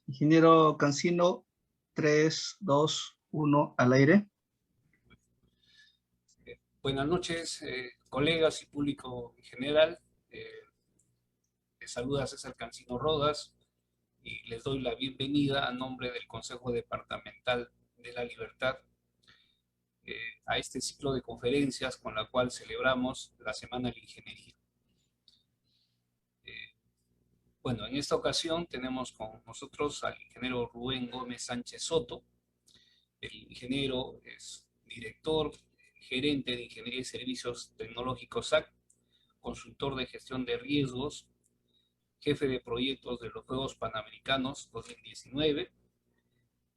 Ingeniero Cancino, 3, 2, 1, al aire. Buenas noches, colegas y público en general. Eh, Les saluda César Cancino Rodas y les doy la bienvenida a nombre del Consejo Departamental de la Libertad a este ciclo de conferencias con la cual celebramos la Semana de la Ingeniería. Eh, bueno, en esta ocasión tenemos con nosotros al ingeniero Rubén Gómez Sánchez Soto. El ingeniero es director, gerente de Ingeniería y Servicios Tecnológicos SAC, consultor de gestión de riesgos, jefe de proyectos de los Juegos Panamericanos 2019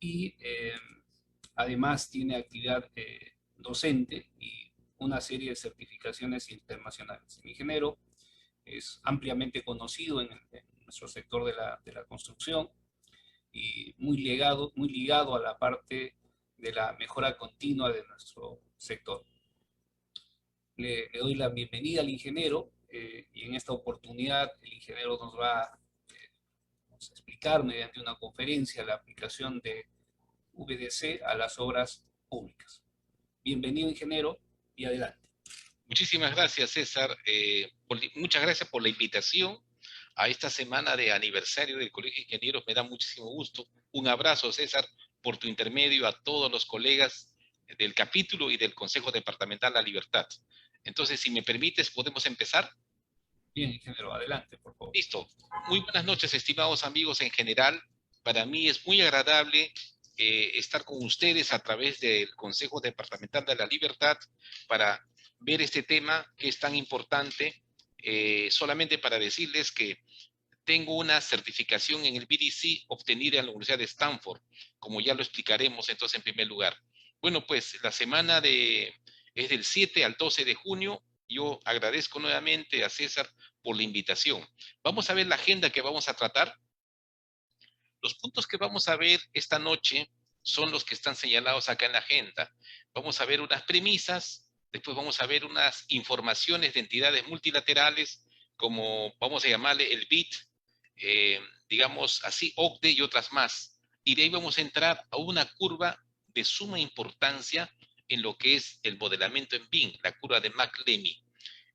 y además tiene actividad docente y una serie de certificaciones internacionales. El ingeniero es ampliamente conocido en nuestro sector de la construcción y muy ligado a la parte de la mejora continua de nuestro sector. Le doy la bienvenida al ingeniero y en esta oportunidad el ingeniero nos va a explicar mediante una conferencia la aplicación de VDC a las obras públicas. Bienvenido, ingeniero, y adelante. Muchísimas gracias, César. Muchas gracias por la invitación a esta semana de aniversario del Colegio de Ingenieros. Me da muchísimo gusto. Un abrazo, César, por tu intermedio a todos los colegas del capítulo y del Consejo Departamental La Libertad. Entonces, si me permites, ¿podemos empezar? Bien, ingeniero, adelante, por favor. Listo. Muy buenas noches, estimados amigos en general. Para mí es muy agradable estar con ustedes a través del Consejo Departamental de la Libertad para ver este tema que es tan importante. Solamente para decirles que tengo una certificación en el BDC obtenida en la Universidad de Stanford, como ya lo explicaremos entonces en primer lugar. Bueno, pues la semana es del 7 al 12 de junio. Yo agradezco nuevamente a César por la invitación. Vamos a ver la agenda que vamos a tratar. Los puntos que vamos a ver esta noche son los que están señalados acá en la agenda. Vamos a ver unas premisas, después vamos a ver unas informaciones de entidades multilaterales, como vamos a llamarle el BIT, digamos así, OCDE y otras más. Y de ahí vamos a entrar a una curva de suma importancia en lo que es el modelamiento en BIM, la curva de McLemy.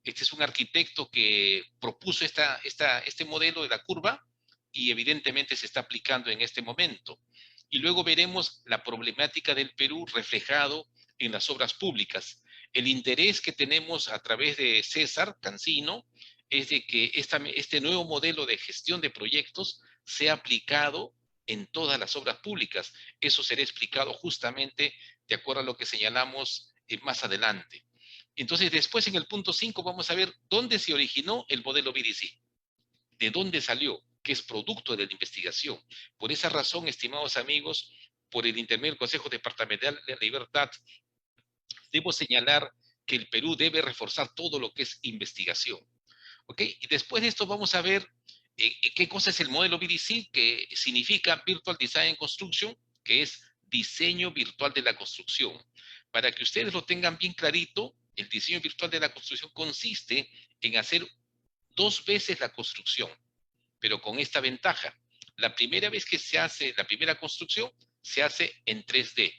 Este es un arquitecto que propuso este modelo de la curva y evidentemente se está aplicando en este momento. Y luego veremos la problemática del Perú reflejado en las obras públicas. El interés que tenemos a través de César Cancino es de que este nuevo modelo de gestión de proyectos sea aplicado en todas las obras públicas. Eso será explicado justamente de acuerdo a lo que señalamos más adelante. Entonces, después en el punto 5 vamos a ver dónde se originó el modelo BDC, de dónde salió, que es producto de la investigación. Por esa razón, estimados amigos, por el intermedio del Consejo Departamental de la Libertad, debo señalar que el Perú debe reforzar todo lo que es investigación. ¿Ok? Y después de esto vamos a ver qué cosa es el modelo BDC, que significa Virtual Design Construction, que es diseño virtual de la construcción. Para que ustedes lo tengan bien clarito, el diseño virtual de la construcción consiste en hacer 2 veces la construcción, pero con esta ventaja. La primera vez que se hace la primera construcción, se hace en 3D,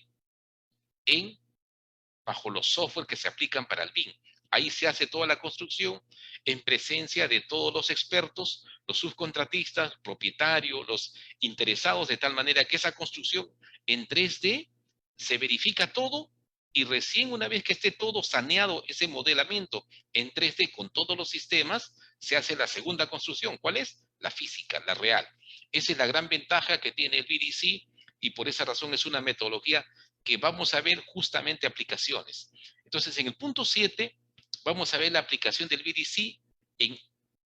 bajo los software que se aplican para el BIM. Ahí se hace toda la construcción en presencia de todos los expertos, los subcontratistas, propietarios, los interesados, de tal manera que esa construcción en 3D se verifica todo y recién una vez que esté todo saneado, ese modelamiento en 3D con todos los sistemas, se hace la segunda construcción. ¿Cuál es? La física, la real. Esa es la gran ventaja que tiene el BDC y por esa razón es una metodología que vamos a ver justamente aplicaciones. Entonces, en el punto 7, vamos a ver la aplicación del BDC en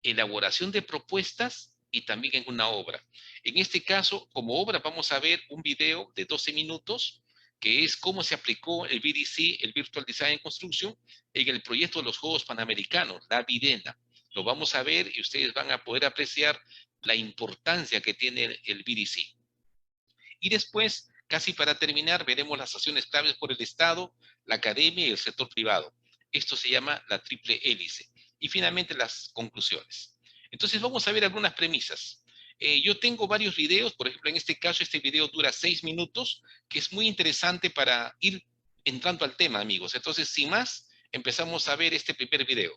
elaboración de propuestas y también en una obra. En este caso, como obra, vamos a ver un video de 12 minutos, que es cómo se aplicó el BDC, el Virtual Design Construction, en el proyecto de los Juegos Panamericanos, la Videna. Lo vamos a ver y ustedes van a poder apreciar la importancia que tiene el BDC. Y después, casi para terminar, veremos las acciones claves por el Estado, la academia y el sector privado. Esto se llama la triple hélice. Y finalmente las conclusiones. Entonces vamos a ver algunas premisas. Yo tengo varios videos, por ejemplo, en este caso, este video dura 6 minutos, que es muy interesante para ir entrando al tema, amigos. Entonces, sin más, empezamos a ver este primer video.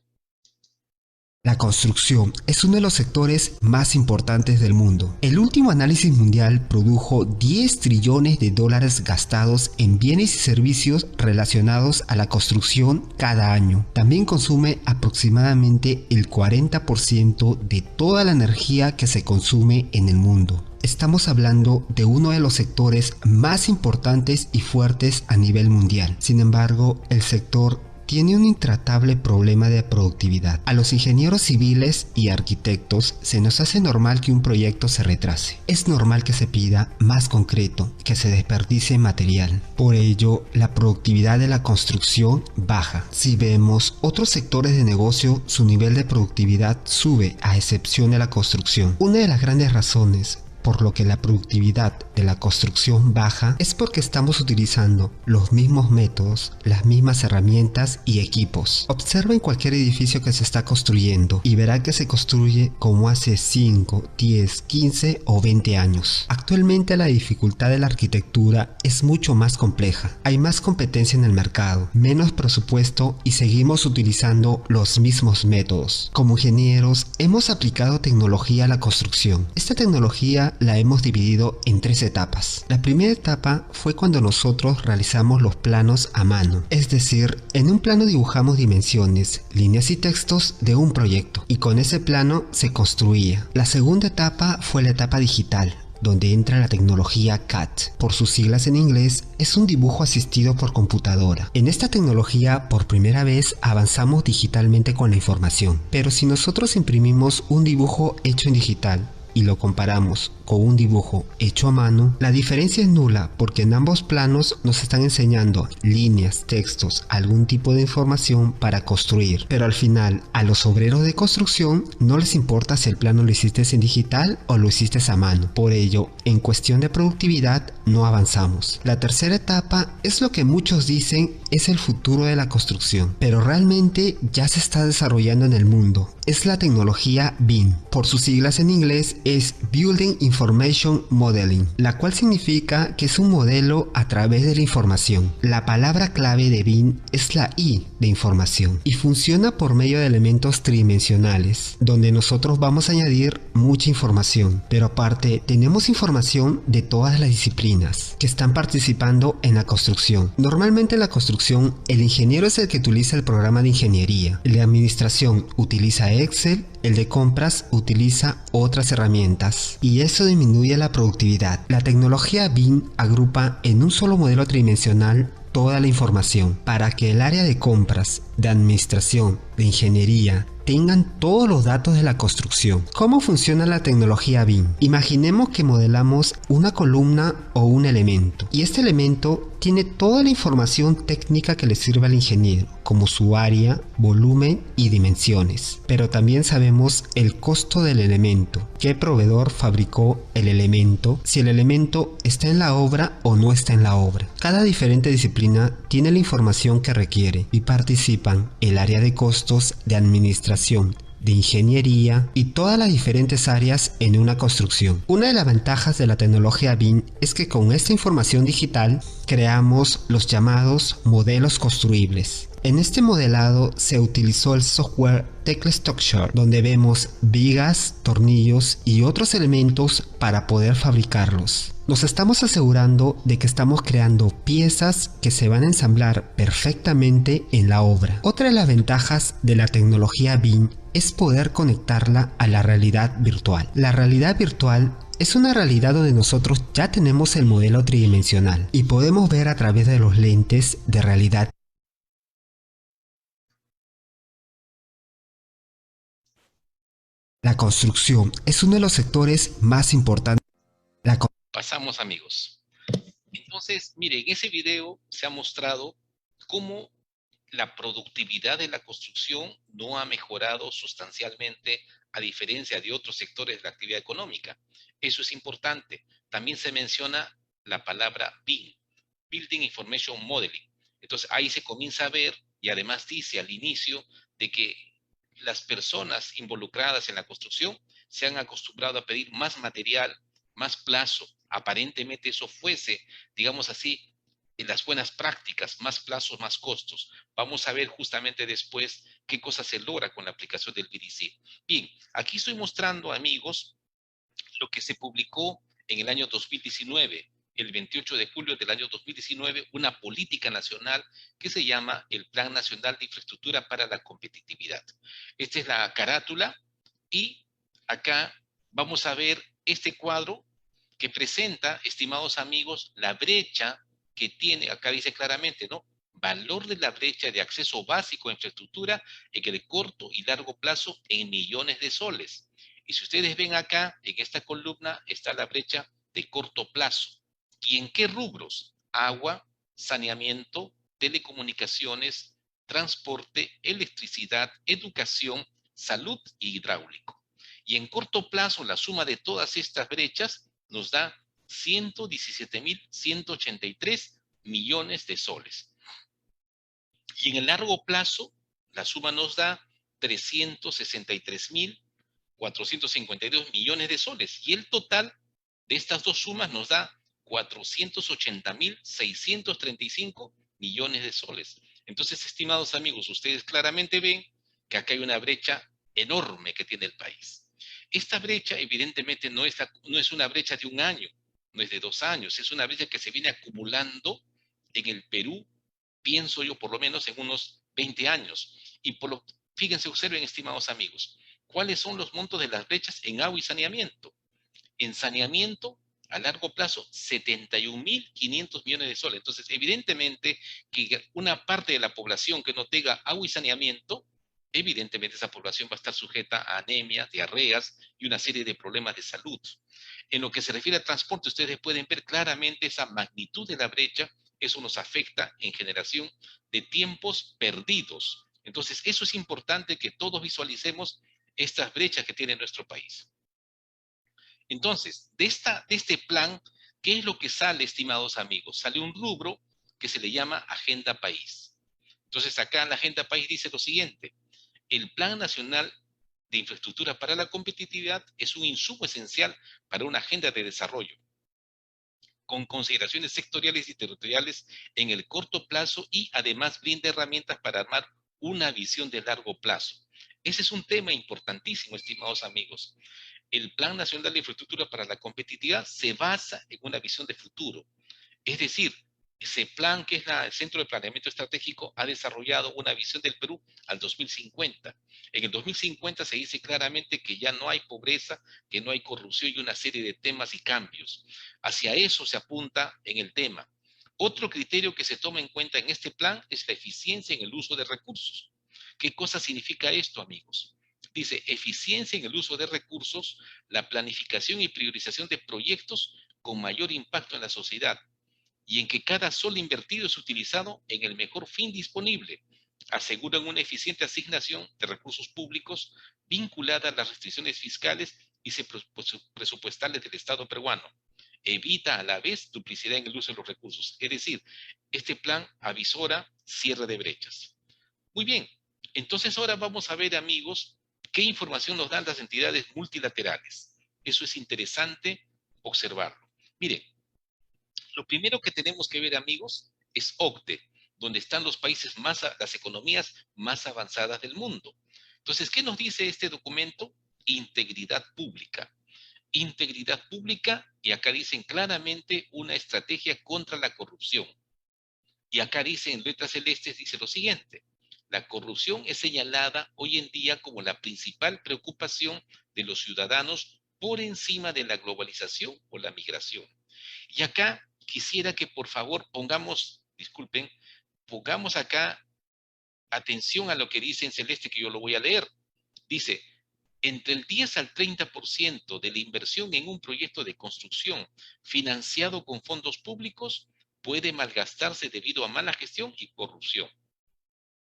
La construcción es uno de los sectores más importantes del mundo. El último análisis mundial produjo 10 trillones de dólares gastados en bienes y servicios relacionados a la construcción cada año. También consume aproximadamente el 40% de toda la energía que se consume en el mundo. Estamos hablando de uno de los sectores más importantes y fuertes a nivel mundial. Sin embargo, el sector tiene un intratable problema de productividad. A los ingenieros civiles y arquitectos se nos hace normal que un proyecto se retrase. Es normal que se pida más concreto, que se desperdicie material. Por ello, la productividad de la construcción baja. Si vemos otros sectores de negocio, su nivel de productividad sube, a excepción de la construcción. Una de las grandes razones por lo que la productividad de la construcción baja es porque estamos utilizando los mismos métodos, las mismas herramientas y equipos. Observen cualquier edificio que se está construyendo y verá que se construye como hace 5, 10, 15 o 20 años. Actualmente la dificultad de la arquitectura es mucho más compleja. Hay más competencia en el mercado, menos presupuesto y seguimos utilizando los mismos métodos. Como ingenieros hemos aplicado tecnología a la construcción. Esta tecnología la hemos dividido en 3 etapas. La primera etapa fue cuando nosotros realizamos los planos a mano, es decir, en un plano dibujamos dimensiones, líneas y textos de un proyecto y con ese plano se construía. La segunda etapa fue la etapa digital, donde entra la tecnología CAD. Por sus siglas en inglés, es un dibujo asistido por computadora. En esta tecnología, por primera vez, avanzamos digitalmente con la información. Pero si nosotros imprimimos un dibujo hecho en digital y lo comparamos con un dibujo hecho a mano, la diferencia es nula porque en ambos planos nos están enseñando líneas, textos, algún tipo de información para construir. Pero al final, a los obreros de construcción no les importa si el plano lo hiciste en digital o lo hiciste a mano. Por ello, en cuestión de productividad, no avanzamos. La tercera etapa es lo que muchos dicen es el futuro de la construcción, pero realmente ya se está desarrollando en el mundo. Es la tecnología BIM. Por sus siglas en inglés es Building Information Modeling, la cual significa que es un modelo a través de la información. La palabra clave de BIM es la I de información y funciona por medio de elementos tridimensionales, donde nosotros vamos a añadir mucha información, pero aparte tenemos información de todas las disciplinas que están participando en la construcción. Normalmente en la construcción el ingeniero es el que utiliza el programa de ingeniería, el de administración utiliza Excel, el de compras utiliza otras herramientas y eso disminuye la productividad. La tecnología BIM agrupa en un solo modelo tridimensional toda la información para que el área de compras, de administración, de ingeniería tengan todos los datos de la construcción. ¿Cómo funciona la tecnología BIM? Imaginemos que modelamos una columna o un elemento y este elemento tiene toda la información técnica que le sirve al ingeniero, como su área, volumen y dimensiones. Pero también sabemos el costo del elemento, qué proveedor fabricó el elemento, si el elemento está en la obra o no está en la obra. Cada diferente disciplina tiene la información que requiere y participan el área de costos, de administración, de ingeniería y todas las diferentes áreas en una construcción. Una de las ventajas de la tecnología BIM es que con esta información digital creamos los llamados modelos construibles. En este modelado se utilizó el software TechStructure, donde vemos vigas, tornillos y otros elementos para poder fabricarlos. Nos estamos asegurando de que estamos creando piezas que se van a ensamblar perfectamente en la obra. Otra de las ventajas de la tecnología BIM es poder conectarla a la realidad virtual. La realidad virtual es una realidad donde nosotros ya tenemos el modelo tridimensional y podemos ver a través de los lentes de realidad. La construcción es uno de los sectores más importantes. Pasamos, amigos. Entonces, mire, en ese video se ha mostrado cómo la productividad de la construcción no ha mejorado sustancialmente a diferencia de otros sectores de la actividad económica. Eso es importante. También se menciona la palabra BIM, Building Information Modeling. Entonces ahí se comienza a ver y además dice al inicio de que las personas involucradas en la construcción se han acostumbrado a pedir más material, más plazo. Aparentemente eso fuese, digamos así, en las buenas prácticas, más plazos, más costos. Vamos a ver justamente después qué cosa se logra con la aplicación del BDC. Bien, aquí estoy mostrando, amigos, lo que se publicó en el año 2019, el 28 de julio del año 2019, una política nacional que se llama el Plan Nacional de Infraestructura para la Competitividad. Esta es la carátula y acá vamos a ver este cuadro que presenta, estimados amigos, la brecha que tiene, acá dice claramente, ¿no? Valor de la brecha de acceso básico a infraestructura en el corto y largo plazo en millones de soles. Y si ustedes ven acá, en esta columna, está la brecha de corto plazo. ¿Y en qué rubros? Agua, saneamiento, telecomunicaciones, transporte, electricidad, educación, salud y hidráulico. Y en corto plazo, la suma de todas estas brechas nos da 117.183 millones de soles. Y en el largo plazo, la suma nos da 363.452 millones de soles. Y el total de estas dos sumas nos da 480.635 millones de soles. Entonces, estimados amigos, ustedes claramente ven que acá hay una brecha enorme que tiene el país. Esta brecha, evidentemente, no es una brecha de un año, no es de 2 años, es una brecha que se viene acumulando en el Perú, pienso yo, por lo menos en unos 20 años. Y fíjense, observen, estimados amigos, ¿cuáles son los montos de las brechas en agua y saneamiento? En saneamiento, a largo plazo, 71.500 millones de soles. Entonces, evidentemente, que una parte de la población que no tenga agua y saneamiento, evidentemente esa población va a estar sujeta a anemias, diarreas y una serie de problemas de salud. En lo que se refiere al transporte, ustedes pueden ver claramente esa magnitud de la brecha. Eso nos afecta en generación de tiempos perdidos. Entonces, eso es importante que todos visualicemos estas brechas que tiene nuestro país. Entonces, de este plan, ¿qué es lo que sale, estimados amigos? Sale un rubro que se le llama Agenda País. Entonces, acá en la Agenda País dice lo siguiente: el Plan Nacional de Infraestructura para la Competitividad es un insumo esencial para una agenda de desarrollo, con consideraciones sectoriales y territoriales en el corto plazo y además brinda herramientas para armar una visión de largo plazo. Ese es un tema importantísimo, estimados amigos. El Plan Nacional de Infraestructura para la Competitividad se basa en una visión de futuro. Es decir, ese plan que es el Centro de Planeamiento Estratégico ha desarrollado una visión del Perú al 2050. En el 2050 se dice claramente que ya no hay pobreza, que no hay corrupción y una serie de temas y cambios. Hacia eso se apunta en el tema. Otro criterio que se toma en cuenta en este plan es la eficiencia en el uso de recursos. ¿Qué cosa significa esto, amigos? Dice, eficiencia en el uso de recursos, la planificación y priorización de proyectos con mayor impacto en la sociedad, y en que cada sol invertido es utilizado en el mejor fin disponible. Aseguran una eficiente asignación de recursos públicos vinculada a las restricciones fiscales y presupuestales del Estado peruano. Evita a la vez duplicidad en el uso de los recursos. Es decir, este plan avisora cierre de brechas. Muy bien, entonces ahora vamos a ver, amigos, qué información nos dan las entidades multilaterales. Eso es interesante observarlo. Miren, lo primero que tenemos que ver, amigos, es OCDE, donde están los países las economías más avanzadas del mundo. Entonces, ¿qué nos dice este documento? Integridad pública. Integridad pública, y acá dicen claramente una estrategia contra la corrupción. Y acá dice en letras celestes, dice lo siguiente: la corrupción es señalada hoy en día como la principal preocupación de los ciudadanos por encima de la globalización o la migración. Y acá quisiera que por favor pongamos acá atención a lo que dice en celeste, que yo lo voy a leer. Dice, entre el 10 al 30% de la inversión en un proyecto de construcción financiado con fondos públicos puede malgastarse debido a mala gestión y corrupción.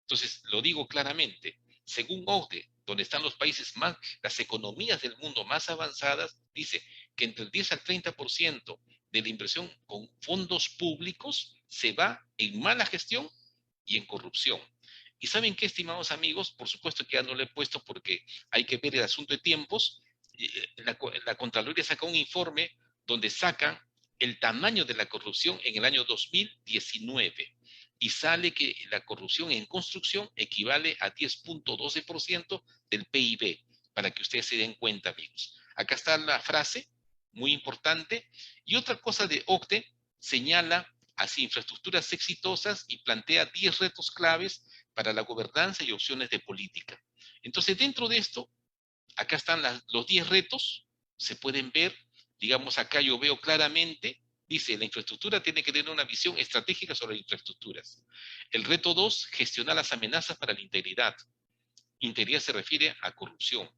Entonces, lo digo claramente, según OCDE, donde están los países las economías del mundo más avanzadas, dice que entre el 10 al 30% de la inversión con fondos públicos se va en mala gestión y en corrupción. ¿Y saben qué, estimados amigos? Por supuesto que ya no lo he puesto porque hay que ver el asunto de tiempos. la Contraloría saca un informe donde sacan el tamaño de la corrupción en el año 2019 y sale que la corrupción en construcción equivale a 10.12% del PIB, para que ustedes se den cuenta, amigos. Acá está la frase, muy importante. Y otra cosa de OCDE, señala así infraestructuras exitosas y plantea 10 retos claves para la gobernanza y opciones de política. Entonces, dentro de esto, acá están los 10 retos, se pueden ver, digamos, acá yo veo claramente, dice, la infraestructura tiene que tener una visión estratégica sobre infraestructuras. El reto 2, gestionar las amenazas para la integridad. Integridad se refiere a corrupción.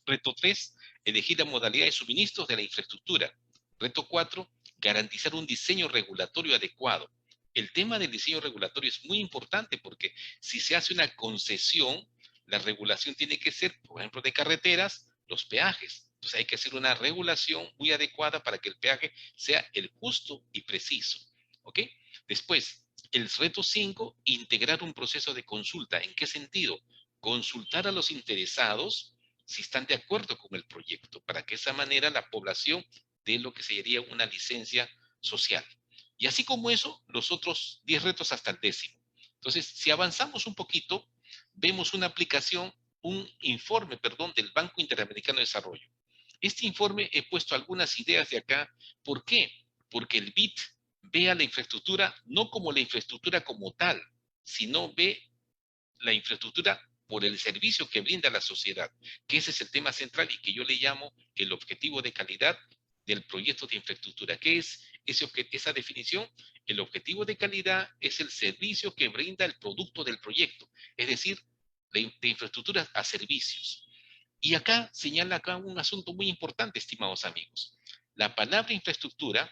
Reto 3, elegir la modalidad de suministros de la infraestructura. Reto 4, garantizar un diseño regulatorio adecuado. El tema del diseño regulatorio es muy importante porque si se hace una concesión, la regulación tiene que ser, por ejemplo, de carreteras, los peajes. Entonces hay que hacer una regulación muy adecuada para que el peaje sea el justo y preciso. ¿Ok? Después, el reto 5, integrar un proceso de consulta. ¿En qué sentido? Consultar a los interesados si están de acuerdo con el proyecto, para que de esa manera la población dé lo que sería una licencia social. Y así como eso, los otros 10 retos hasta el 10º. Entonces, si avanzamos un poquito, vemos una aplicación, un informe, perdón, del Banco Interamericano de Desarrollo. Este informe he puesto algunas ideas de acá. ¿Por qué? Porque el BID ve a la infraestructura no como la infraestructura como tal, sino ve la infraestructura por el servicio que brinda a la sociedad, que ese es el tema central y que yo le llamo el objetivo de calidad del proyecto de infraestructura. ¿Qué es esa definición? El objetivo de calidad es el servicio que brinda el producto del proyecto, es decir, de infraestructuras a servicios. Y acá señala acá un asunto muy importante, estimados amigos. La palabra infraestructura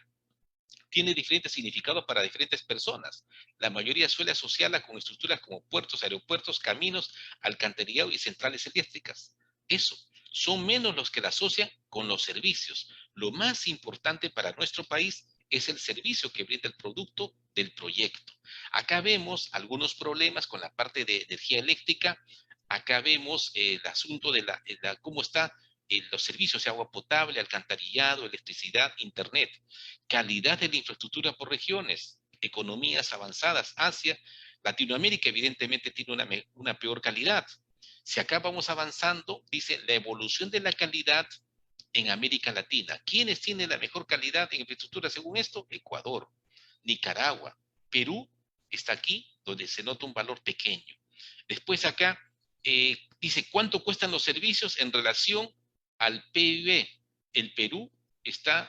tiene diferentes significados para diferentes personas. La mayoría suele asociarla con estructuras como puertos, aeropuertos, caminos, alcantarillado y centrales eléctricas. Eso, son menos los que la asocian con los servicios. Lo más importante para nuestro país es el servicio que brinda el producto del proyecto. Acá vemos algunos problemas con la parte de energía eléctrica. Acá vemos el asunto de cómo está los servicios de agua potable, alcantarillado, electricidad, internet. Calidad de la infraestructura por regiones, economías avanzadas, Asia, Latinoamérica evidentemente tiene una peor calidad. Si acá vamos avanzando, dice la evolución de la calidad en América Latina. ¿Quiénes tienen la mejor calidad en infraestructura según esto? Ecuador, Nicaragua, Perú está aquí donde se nota un valor pequeño. Después acá dice cuánto cuestan los servicios en relación al PIB. El Perú está,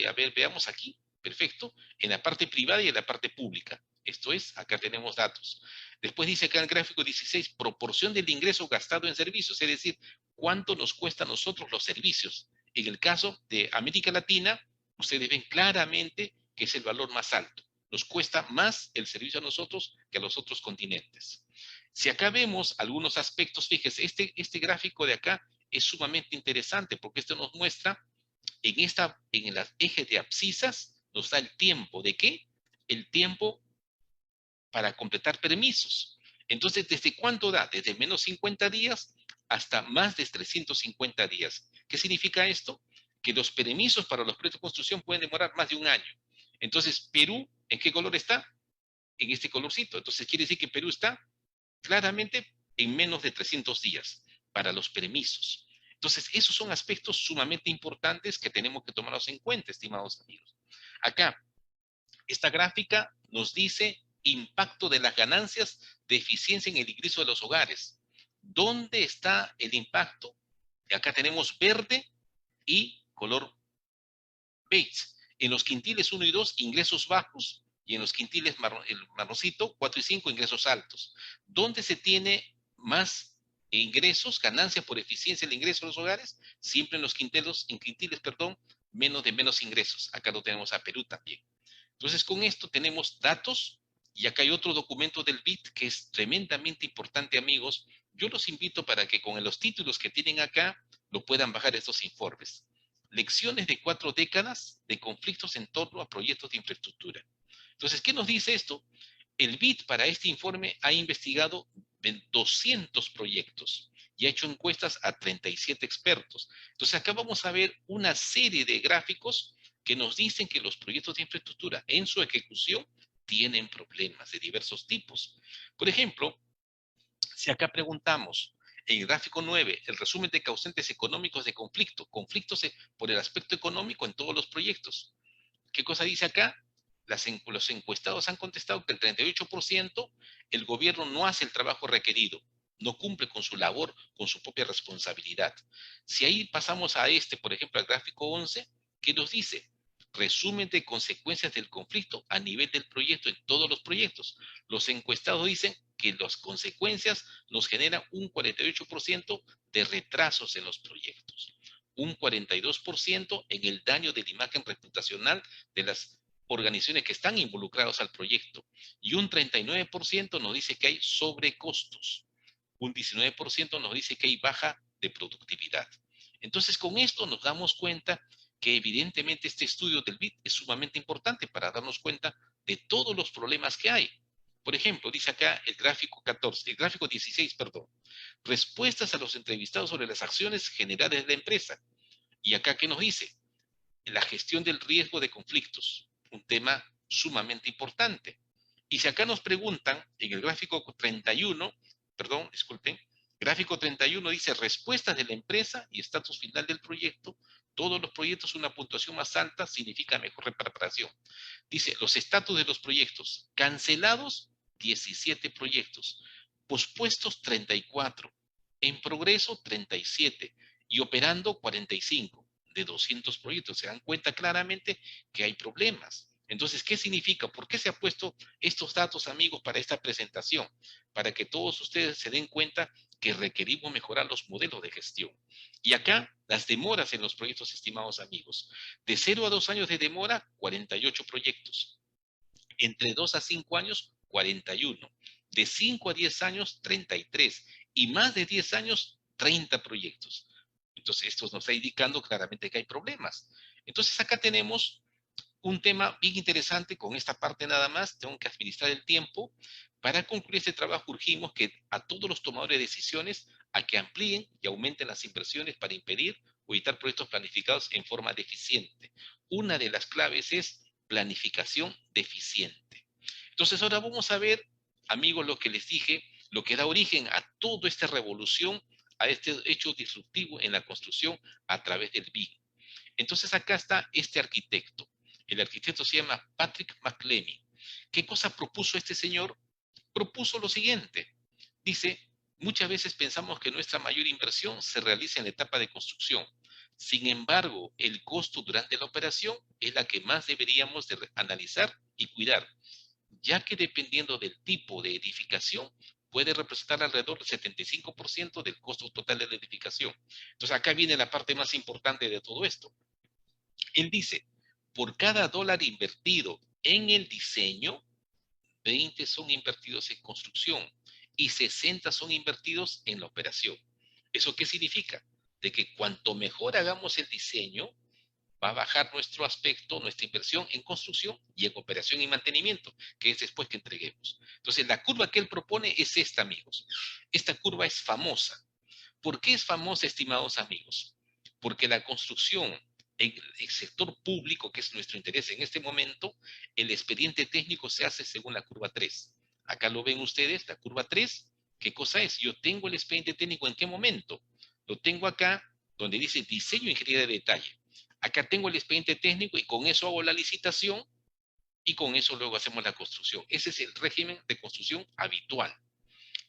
a ver, veamos aquí, perfecto, en la parte privada y en la parte pública. Esto es, acá tenemos datos. Después dice acá en el gráfico 16, proporción del ingreso gastado en servicios, es decir, cuánto nos cuesta a nosotros los servicios. En el caso de América Latina, ustedes ven claramente que es el valor más alto. Nos cuesta más el servicio a nosotros que a los otros continentes. Si acá vemos algunos aspectos, fíjese, este gráfico de acá es sumamente interesante porque esto nos muestra en el eje de abscisas, nos da el tiempo. ¿De qué? El tiempo para completar permisos. Entonces, ¿desde cuánto da? Desde menos 50 días hasta más de 350 días. ¿Qué significa esto? Que los permisos para los proyectos de construcción pueden demorar más de un año. Entonces, Perú, ¿en qué color está? En este colorcito. Entonces, quiere decir que Perú está claramente en menos de 300 días para los permisos. Entonces, esos son aspectos sumamente importantes que tenemos que tomarlos en cuenta, estimados amigos. Acá, esta gráfica nos dice impacto de las ganancias de eficiencia en el ingreso de los hogares. ¿Dónde está el impacto? Acá tenemos verde y color beige. En los quintiles 1 y 2, ingresos bajos, y en los quintiles el marroncito 4 y 5, ingresos altos. ¿Dónde se tiene más ingresos, ganancias por eficiencia del ingreso de los hogares? Siempre en los quintiles, menos ingresos. Acá lo tenemos a Perú también. Entonces, con esto tenemos datos, y acá hay otro documento del BID que es tremendamente importante, amigos. Yo los invito para que con los títulos que tienen acá lo puedan bajar estos informes. Lecciones de 4 décadas de conflictos en torno a proyectos de infraestructura. Entonces, ¿qué nos dice esto? El BID para este informe ha investigado 200 proyectos y ha hecho encuestas a 37 expertos. Entonces acá vamos a ver una serie de gráficos que nos dicen que los proyectos de infraestructura en su ejecución tienen problemas de diversos tipos. Por ejemplo, si acá preguntamos en el gráfico 9, el resumen de causantes económicos de conflicto, conflictos por el aspecto económico en todos los proyectos. ¿Qué cosa dice acá? Los encuestados han contestado que el 38% el gobierno no hace el trabajo requerido, no cumple con su labor, con su propia responsabilidad. Si ahí pasamos a por ejemplo, al gráfico 11, ¿qué nos dice? Resumen de consecuencias del conflicto a nivel del proyecto en todos los proyectos. Los encuestados dicen que las consecuencias nos generan un 48% de retrasos en los proyectos, un 42% en el daño de la imagen reputacional de las organizaciones que están involucradas al proyecto, y un 39% nos dice que hay sobrecostos, un 19% nos dice que hay baja de productividad. Entonces, con esto nos damos cuenta que evidentemente este estudio del BID es sumamente importante para darnos cuenta de todos los problemas que hay. Por ejemplo, dice acá el gráfico 16, perdón, respuestas a los entrevistados sobre las acciones generales de la empresa. Y acá, ¿qué nos dice? La gestión del riesgo de conflictos, un tema sumamente importante. Y si acá nos preguntan, en el gráfico 31, perdón, disculpen, gráfico 31 dice respuestas de la empresa y estatus final del proyecto. Todos los proyectos, una puntuación más alta significa mejor preparación. Dice los estatus de los proyectos. Cancelados, 17 proyectos. Pospuestos, 34. En progreso, 37. Y operando, 45 de 200 proyectos. Se dan cuenta claramente que hay problemas. Entonces, ¿qué significa? ¿Por qué se ha puesto estos datos, amigos, para esta presentación? Para que todos ustedes se den cuenta que requerimos mejorar los modelos de gestión. Y acá, las demoras en los proyectos, estimados amigos. De 0 a 2 años de demora, 48 proyectos. Entre 2 a 5 años, 41. De 5 a 10 años, 33. Y más de 10 años, 30 proyectos. Entonces, esto nos está indicando claramente que hay problemas. Entonces, acá tenemos un tema bien interesante con esta parte nada más. Tengo que administrar el tiempo. Para concluir este trabajo, urgimos que a todos los tomadores de decisiones a que amplíen y aumenten las inversiones para impedir o evitar proyectos planificados en forma deficiente. Una de las claves es planificación deficiente. Entonces, ahora vamos a ver, amigos, lo que les dije, lo que da origen a toda esta revolución, a este hecho disruptivo en la construcción a través del BIM. Entonces acá está este arquitecto. El arquitecto se llama Patrick McLemming. ¿Qué cosa propuso este señor? Propuso lo siguiente. Dice, muchas veces pensamos que nuestra mayor inversión se realiza en la etapa de construcción. Sin embargo, el costo durante la operación es la que más deberíamos de analizar y cuidar, ya que dependiendo del tipo de edificación, puede representar alrededor del 75% del costo total de la edificación. Entonces acá viene la parte más importante de todo esto. Él dice, por cada dólar invertido en el diseño, 20 son invertidos en construcción y 60 son invertidos en la operación. ¿Eso qué significa? De que cuanto mejor hagamos el diseño, va a bajar nuestro aspecto, nuestra inversión en construcción y en operación y mantenimiento, que es después que entreguemos. Entonces, la curva que él propone es esta, amigos. Esta curva es famosa. ¿Por qué es famosa, estimados amigos? Porque la construcción en el sector público, que es nuestro interés en este momento, el expediente técnico se hace según la curva 3. Acá lo ven ustedes, la curva 3. ¿Qué cosa es? Yo tengo el expediente técnico, ¿en qué momento? Lo tengo acá, donde dice diseño e ingeniería de detalle. Acá tengo el expediente técnico y con eso hago la licitación y con eso luego hacemos la construcción. Ese es el régimen de construcción habitual.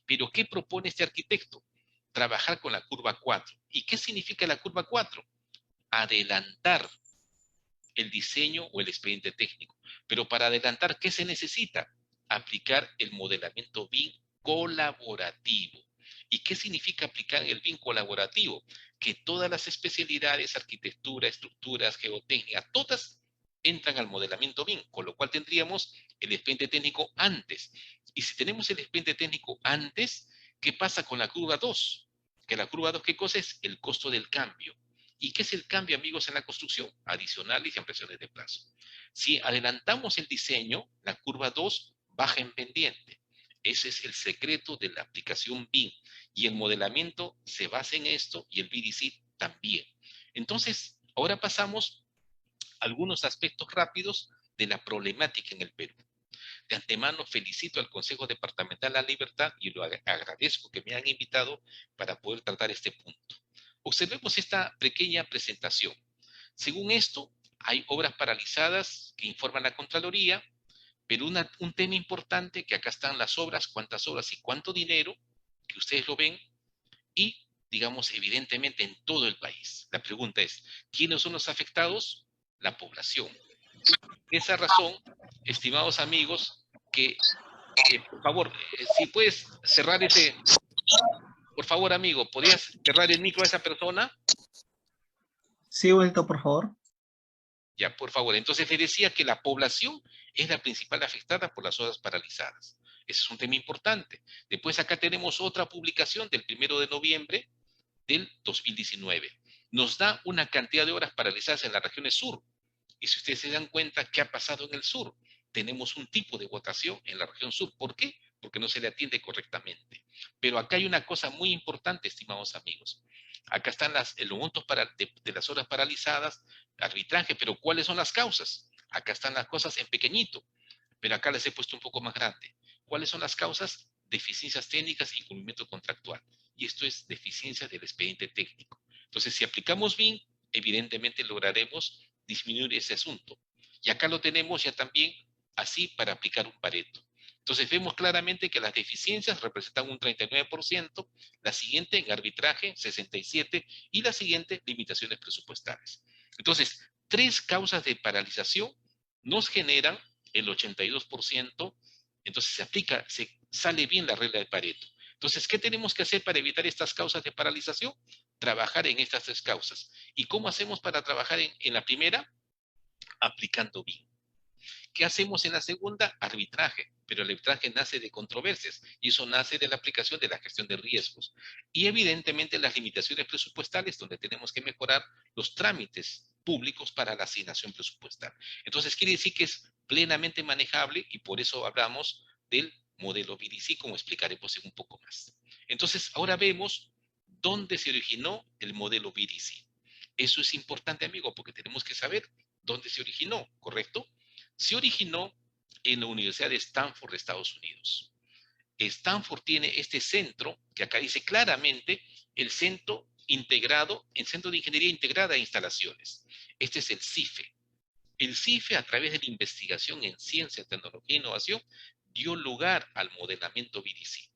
Pero ¿qué propone este arquitecto? Trabajar con la curva 4. ¿Y qué significa la curva 4? Adelantar el diseño o el expediente técnico. Pero para adelantar, ¿qué se necesita? Aplicar el modelamiento BIM colaborativo. ¿Y qué significa aplicar el BIM colaborativo? Que todas las especialidades, arquitectura, estructuras, geotécnica, todas entran al modelamiento BIM, con lo cual tendríamos el expediente técnico antes. Y si tenemos el expediente técnico antes, ¿qué pasa con la curva 2? Que la curva 2, ¿qué cosa es? El costo del cambio. ¿Y qué es el cambio, amigos, en la construcción? Adicionales y ampliaciones de plazo. Si adelantamos el diseño, la curva 2 baja en pendiente. Ese es el secreto de la aplicación BIM. Y el modelamiento se basa en esto y el BDC también. Entonces, ahora pasamos a algunos aspectos rápidos de la problemática en el Perú. De antemano felicito al Consejo Departamental La Libertad y lo agradezco que me han invitado para poder tratar este punto. Observemos esta pequeña presentación. Según esto, hay obras paralizadas que informan la Contraloría, pero un tema importante, que acá están las obras, cuántas obras y cuánto dinero, que ustedes lo ven, y digamos evidentemente en todo el país. La pregunta es, ¿quiénes son los afectados? La población. Por esa razón, estimados amigos, que por favor, si puedes cerrar ese, por favor amigo, ¿podrías cerrar el micro a esa persona? Sí, vuelto, por favor. Ya, por favor. Entonces le decía que la población es la principal afectada por las obras paralizadas. Ese es un tema importante. Después acá tenemos otra publicación del 1 de noviembre del 2019. Nos da una cantidad de obras paralizadas en las regiones sur. Y si ustedes se dan cuenta, ¿qué ha pasado en el sur? Tenemos un tipo de votación en la región sur. ¿Por qué? Porque no se le atiende correctamente. Pero acá hay una cosa muy importante, estimados amigos. Acá están los montos de las obras paralizadas, arbitraje, pero ¿cuáles son las causas? Acá están las cosas en pequeñito, pero acá les he puesto un poco más grande. ¿Cuáles son las causas? Deficiencias técnicas y incumplimiento contractual. Y esto es deficiencia del expediente técnico. Entonces, si aplicamos BIM, evidentemente lograremos disminuir ese asunto. Y acá lo tenemos ya también así para aplicar un Pareto. Entonces vemos claramente que las deficiencias representan un 39%, la siguiente en arbitraje 67% y la siguiente limitaciones presupuestarias. Entonces, 3 causas de paralización nos generan el 82%, entonces se sale bien la regla de Pareto. Entonces, ¿qué tenemos que hacer para evitar estas causas de paralización? Trabajar en estas 3 causas. ¿Y cómo hacemos para trabajar en la primera? Aplicando BIM. ¿Qué hacemos en la segunda? Arbitraje. Pero el arbitraje nace de controversias y eso nace de la aplicación de la gestión de riesgos. Y evidentemente las limitaciones presupuestales, donde tenemos que mejorar los trámites públicos para la asignación presupuestal. Entonces quiere decir que es plenamente manejable y por eso hablamos del modelo BDC, como explicaremos en un poco más. Entonces ahora vemos dónde se originó el modelo BDC. Eso es importante, amigo, porque tenemos que saber dónde se originó, ¿correcto? Se originó en la Universidad de Stanford de Estados Unidos. Stanford tiene este centro, que acá dice claramente, el Centro Integrado, el Centro de Ingeniería Integrada de Instalaciones. Este es el CIFE. El CIFE, a través de la investigación en ciencia, tecnología e innovación, dio lugar al modelamiento BDC.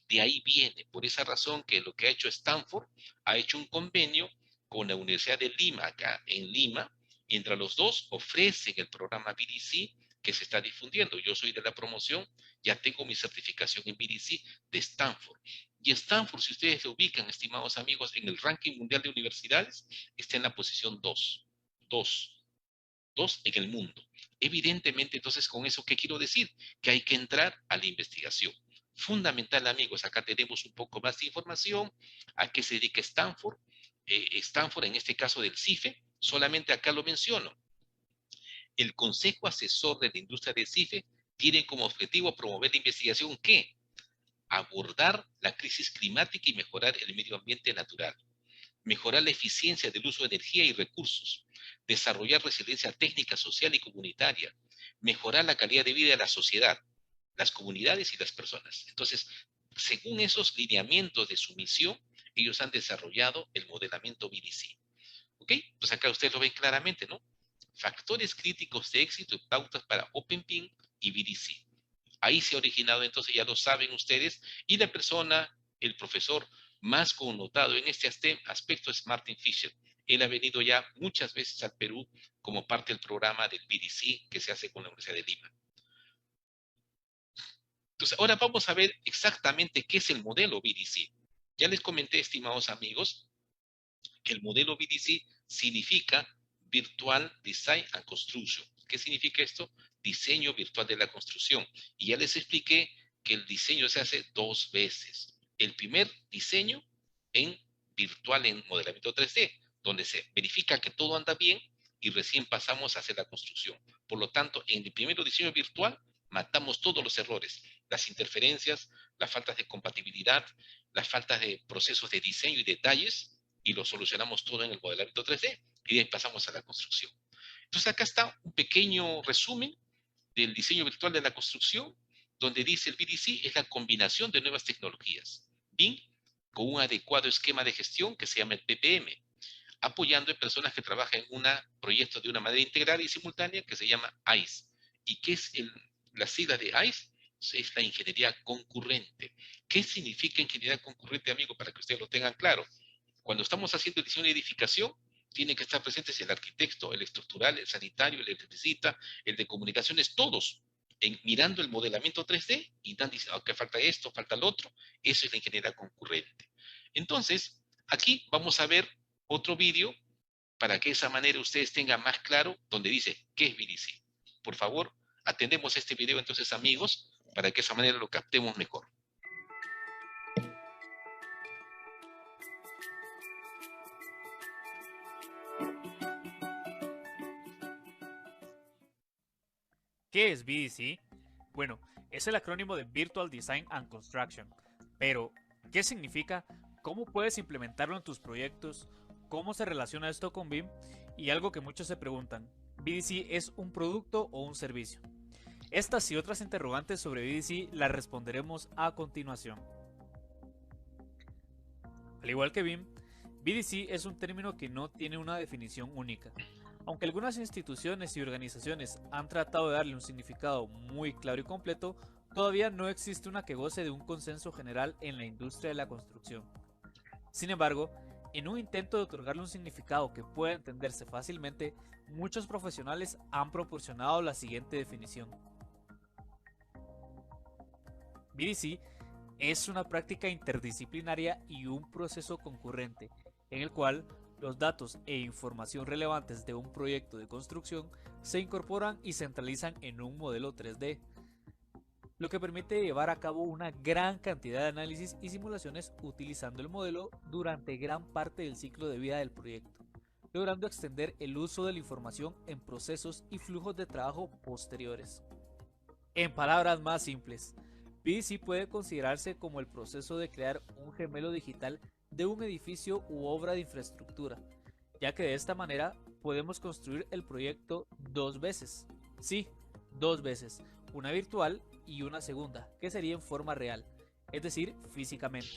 De ahí viene, por esa razón que lo que ha hecho Stanford, ha hecho un convenio con la Universidad de Lima, acá en Lima, y entre los dos ofrecen el programa BDC que se está difundiendo. Yo soy de la promoción, ya tengo mi certificación en BDC de Stanford. Y Stanford, si ustedes lo ubican, estimados amigos, en el ranking mundial de universidades, está en la posición 2 en el mundo. Evidentemente, entonces, con eso, ¿qué quiero decir? Que hay que entrar a la investigación. Fundamental, amigos, acá tenemos un poco más de información. ¿A qué se dedica Stanford? Stanford, en este caso del CIFE, solamente acá lo menciono. El Consejo Asesor de la Industria del CIFE tiene como objetivo promover la investigación que abordar la crisis climática y mejorar el medio ambiente natural, mejorar la eficiencia del uso de energía y recursos, desarrollar resiliencia técnica, social y comunitaria, mejorar la calidad de vida de la sociedad, las comunidades y las personas. Entonces, según esos lineamientos de su misión, ellos han desarrollado el modelamiento BDC. ¿Ok? Pues acá ustedes lo ven claramente, ¿no? Factores críticos de éxito y pautas para OpenBIM y BDC. Ahí se ha originado, entonces ya lo saben ustedes, y la persona, el profesor más connotado en este aspecto es Martin Fisher. Él ha venido ya muchas veces al Perú como parte del programa del BDC que se hace con la Universidad de Lima. Entonces, ahora vamos a ver exactamente qué es el modelo BDC. Ya les comenté, estimados amigos, que el modelo BDC significa Virtual Design and Construction. ¿Qué significa esto? Diseño virtual de la construcción. Y ya les expliqué que el diseño se hace 2 veces. El primer diseño en virtual, en modelamiento 3D, donde se verifica que todo anda bien y recién pasamos a hacer la construcción. Por lo tanto, en el primer diseño virtual matamos todos los errores. las interferencias, las faltas de compatibilidad, las faltas de procesos de diseño y detalles, y lo solucionamos todo en el modelamiento 3D, y de ahí pasamos a la construcción. Entonces acá está un pequeño resumen del diseño virtual de la construcción, donde dice el BDC es la combinación de nuevas tecnologías, BIM, con un adecuado esquema de gestión que se llama el PPM, apoyando a personas que trabajan en un proyecto de una manera integral y simultánea que se llama ICE. ¿Y qué es la sigla de ICE? Es la ingeniería concurrente. ¿Qué significa ingeniería concurrente, amigo? Para que ustedes lo tengan claro. Cuando estamos haciendo diseño de edificación, tienen que estar presentes el arquitecto, el estructural, el sanitario, el electricista, el de comunicaciones, todos, mirando el modelamiento 3D y dan diciendo, ok, falta esto, falta lo otro. Eso es la ingeniería concurrente. Entonces, aquí vamos a ver otro vídeo para que de esa manera ustedes tengan más claro donde dice qué es BDC. Por favor, atendemos este video entonces, amigos, para que de esa manera lo captemos mejor. ¿Qué es BDC? Bueno, es el acrónimo de Virtual Design and Construction. Pero, ¿qué significa? ¿Cómo puedes implementarlo en tus proyectos? ¿Cómo se relaciona esto con BIM? Y algo que muchos se preguntan, ¿BDC es un producto o un servicio? Estas y otras interrogantes sobre BDC las responderemos a continuación. Al igual que BIM, BDC es un término que no tiene una definición única. Aunque algunas instituciones y organizaciones han tratado de darle un significado muy claro y completo, todavía no existe una que goce de un consenso general en la industria de la construcción. Sin embargo, en un intento de otorgarle un significado que pueda entenderse fácilmente, muchos profesionales han proporcionado la siguiente definición. BDC es una práctica interdisciplinaria y un proceso concurrente, en el cual los datos e información relevantes de un proyecto de construcción se incorporan y centralizan en un modelo 3D, lo que permite llevar a cabo una gran cantidad de análisis y simulaciones utilizando el modelo durante gran parte del ciclo de vida del proyecto, logrando extender el uso de la información en procesos y flujos de trabajo posteriores. En palabras más simples, BDC puede considerarse como el proceso de crear un gemelo digital de un edificio u obra de infraestructura, ya que de esta manera podemos construir el proyecto dos veces. Sí, dos veces, una virtual y una segunda, que sería en forma real, es decir, físicamente,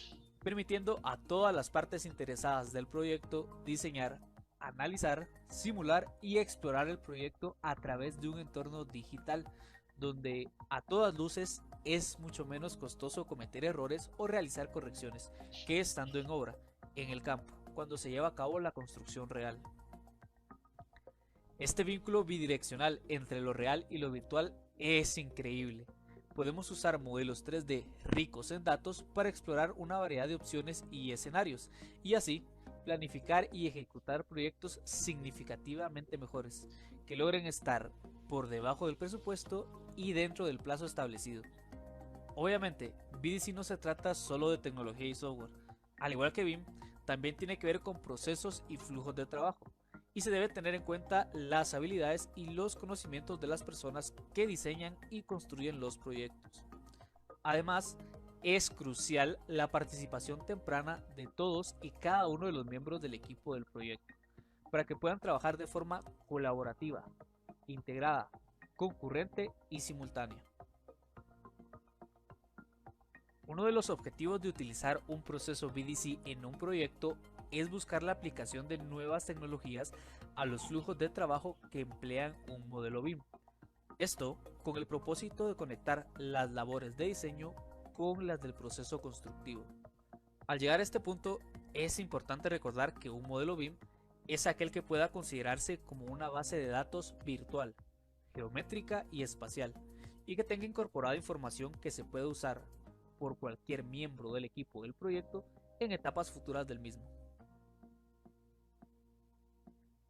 permitiendo a todas las partes interesadas del proyecto diseñar, analizar, simular y explorar el proyecto a través de un entorno digital, donde a todas luces es mucho menos costoso cometer errores o realizar correcciones que estando en obra, en el campo, cuando se lleva a cabo la construcción real. Este vínculo bidireccional entre lo real y lo virtual es increíble. Podemos usar modelos 3D ricos en datos para explorar una variedad de opciones y escenarios, y así planificar y ejecutar proyectos significativamente mejores, que logren estar por debajo del presupuesto y dentro del plazo establecido. Obviamente, BDC no se trata solo de tecnología y software. Al igual que BIM, también tiene que ver con procesos y flujos de trabajo, y se debe tener en cuenta las habilidades y los conocimientos de las personas que diseñan y construyen los proyectos. Además, es crucial la participación temprana de todos y cada uno de los miembros del equipo del proyecto, para que puedan trabajar de forma colaborativa, integrada, concurrente y simultánea. Uno de los objetivos de utilizar un proceso BDC en un proyecto es buscar la aplicación de nuevas tecnologías a los flujos de trabajo que emplean un modelo BIM. Esto con el propósito de conectar las labores de diseño con las del proceso constructivo. Al llegar a este punto, es importante recordar que un modelo BIM es aquel que pueda considerarse como una base de datos virtual, geométrica y espacial, y que tenga incorporada información que se puede usar por cualquier miembro del equipo del proyecto en etapas futuras del mismo.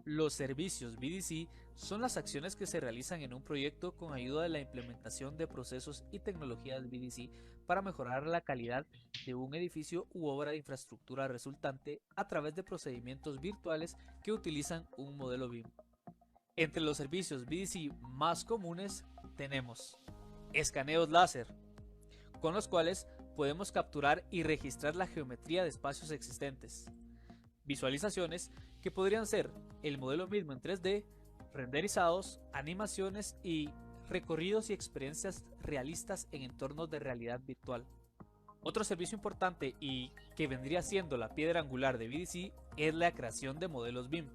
Los servicios BDC son las acciones que se realizan en un proyecto con ayuda de la implementación de procesos y tecnologías BDC para mejorar la calidad de un edificio u obra de infraestructura resultante a través de procedimientos virtuales que utilizan un modelo BIM. Entre los servicios BDC más comunes tenemos escaneos láser, con los cuales podemos capturar y registrar la geometría de espacios existentes. Visualizaciones que podrían ser el modelo mismo en 3D, renderizados, animaciones y recorridos y experiencias realistas en entornos de realidad virtual. Otro servicio importante y que vendría siendo la piedra angular de BDC es la creación de modelos BIM.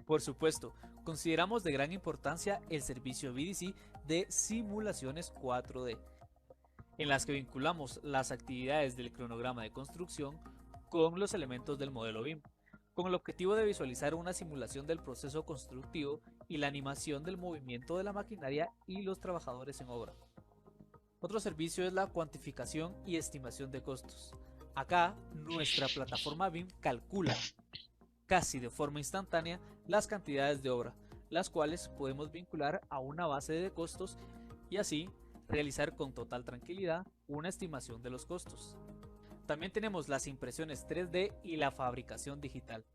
Por supuesto, consideramos de gran importancia el servicio BDC de simulaciones 4D, en las que vinculamos las actividades del cronograma de construcción con los elementos del modelo BIM, con el objetivo de visualizar una simulación del proceso constructivo y la animación del movimiento de la maquinaria y los trabajadores en obra. Otro servicio es la cuantificación y estimación de costos. Acá, nuestra plataforma BIM calcula casi de forma instantánea las cantidades de obra, las cuales podemos vincular a una base de costos y así realizar con total tranquilidad una estimación de los costos. También tenemos las impresiones 3D y la fabricación digital.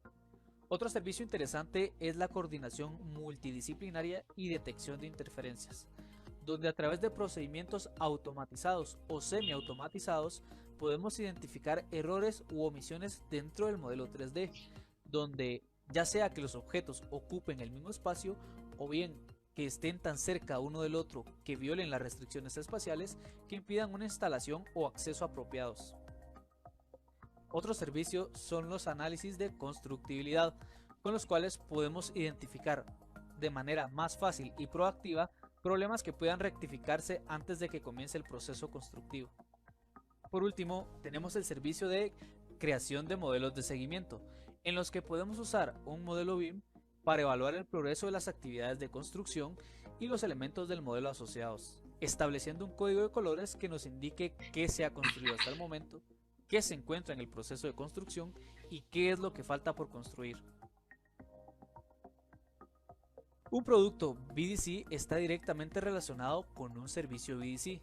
Otro servicio interesante es la coordinación multidisciplinaria y detección de interferencias, donde a través de procedimientos automatizados o semiautomatizados podemos identificar errores u omisiones dentro del modelo 3D, donde ya sea que los objetos ocupen el mismo espacio o bien que estén tan cerca uno del otro que violen las restricciones espaciales que impidan una instalación o acceso apropiados. Otro servicio son los análisis de constructibilidad, con los cuales podemos identificar de manera más fácil y proactiva problemas que puedan rectificarse antes de que comience el proceso constructivo. Por último, tenemos el servicio de creación de modelos de seguimiento, en los que podemos usar un modelo BIM para evaluar el progreso de las actividades de construcción y los elementos del modelo asociados, estableciendo un código de colores que nos indique qué se ha construido hasta el momento, qué se encuentra en el proceso de construcción y qué es lo que falta por construir. Un producto BDC está directamente relacionado con un servicio BDC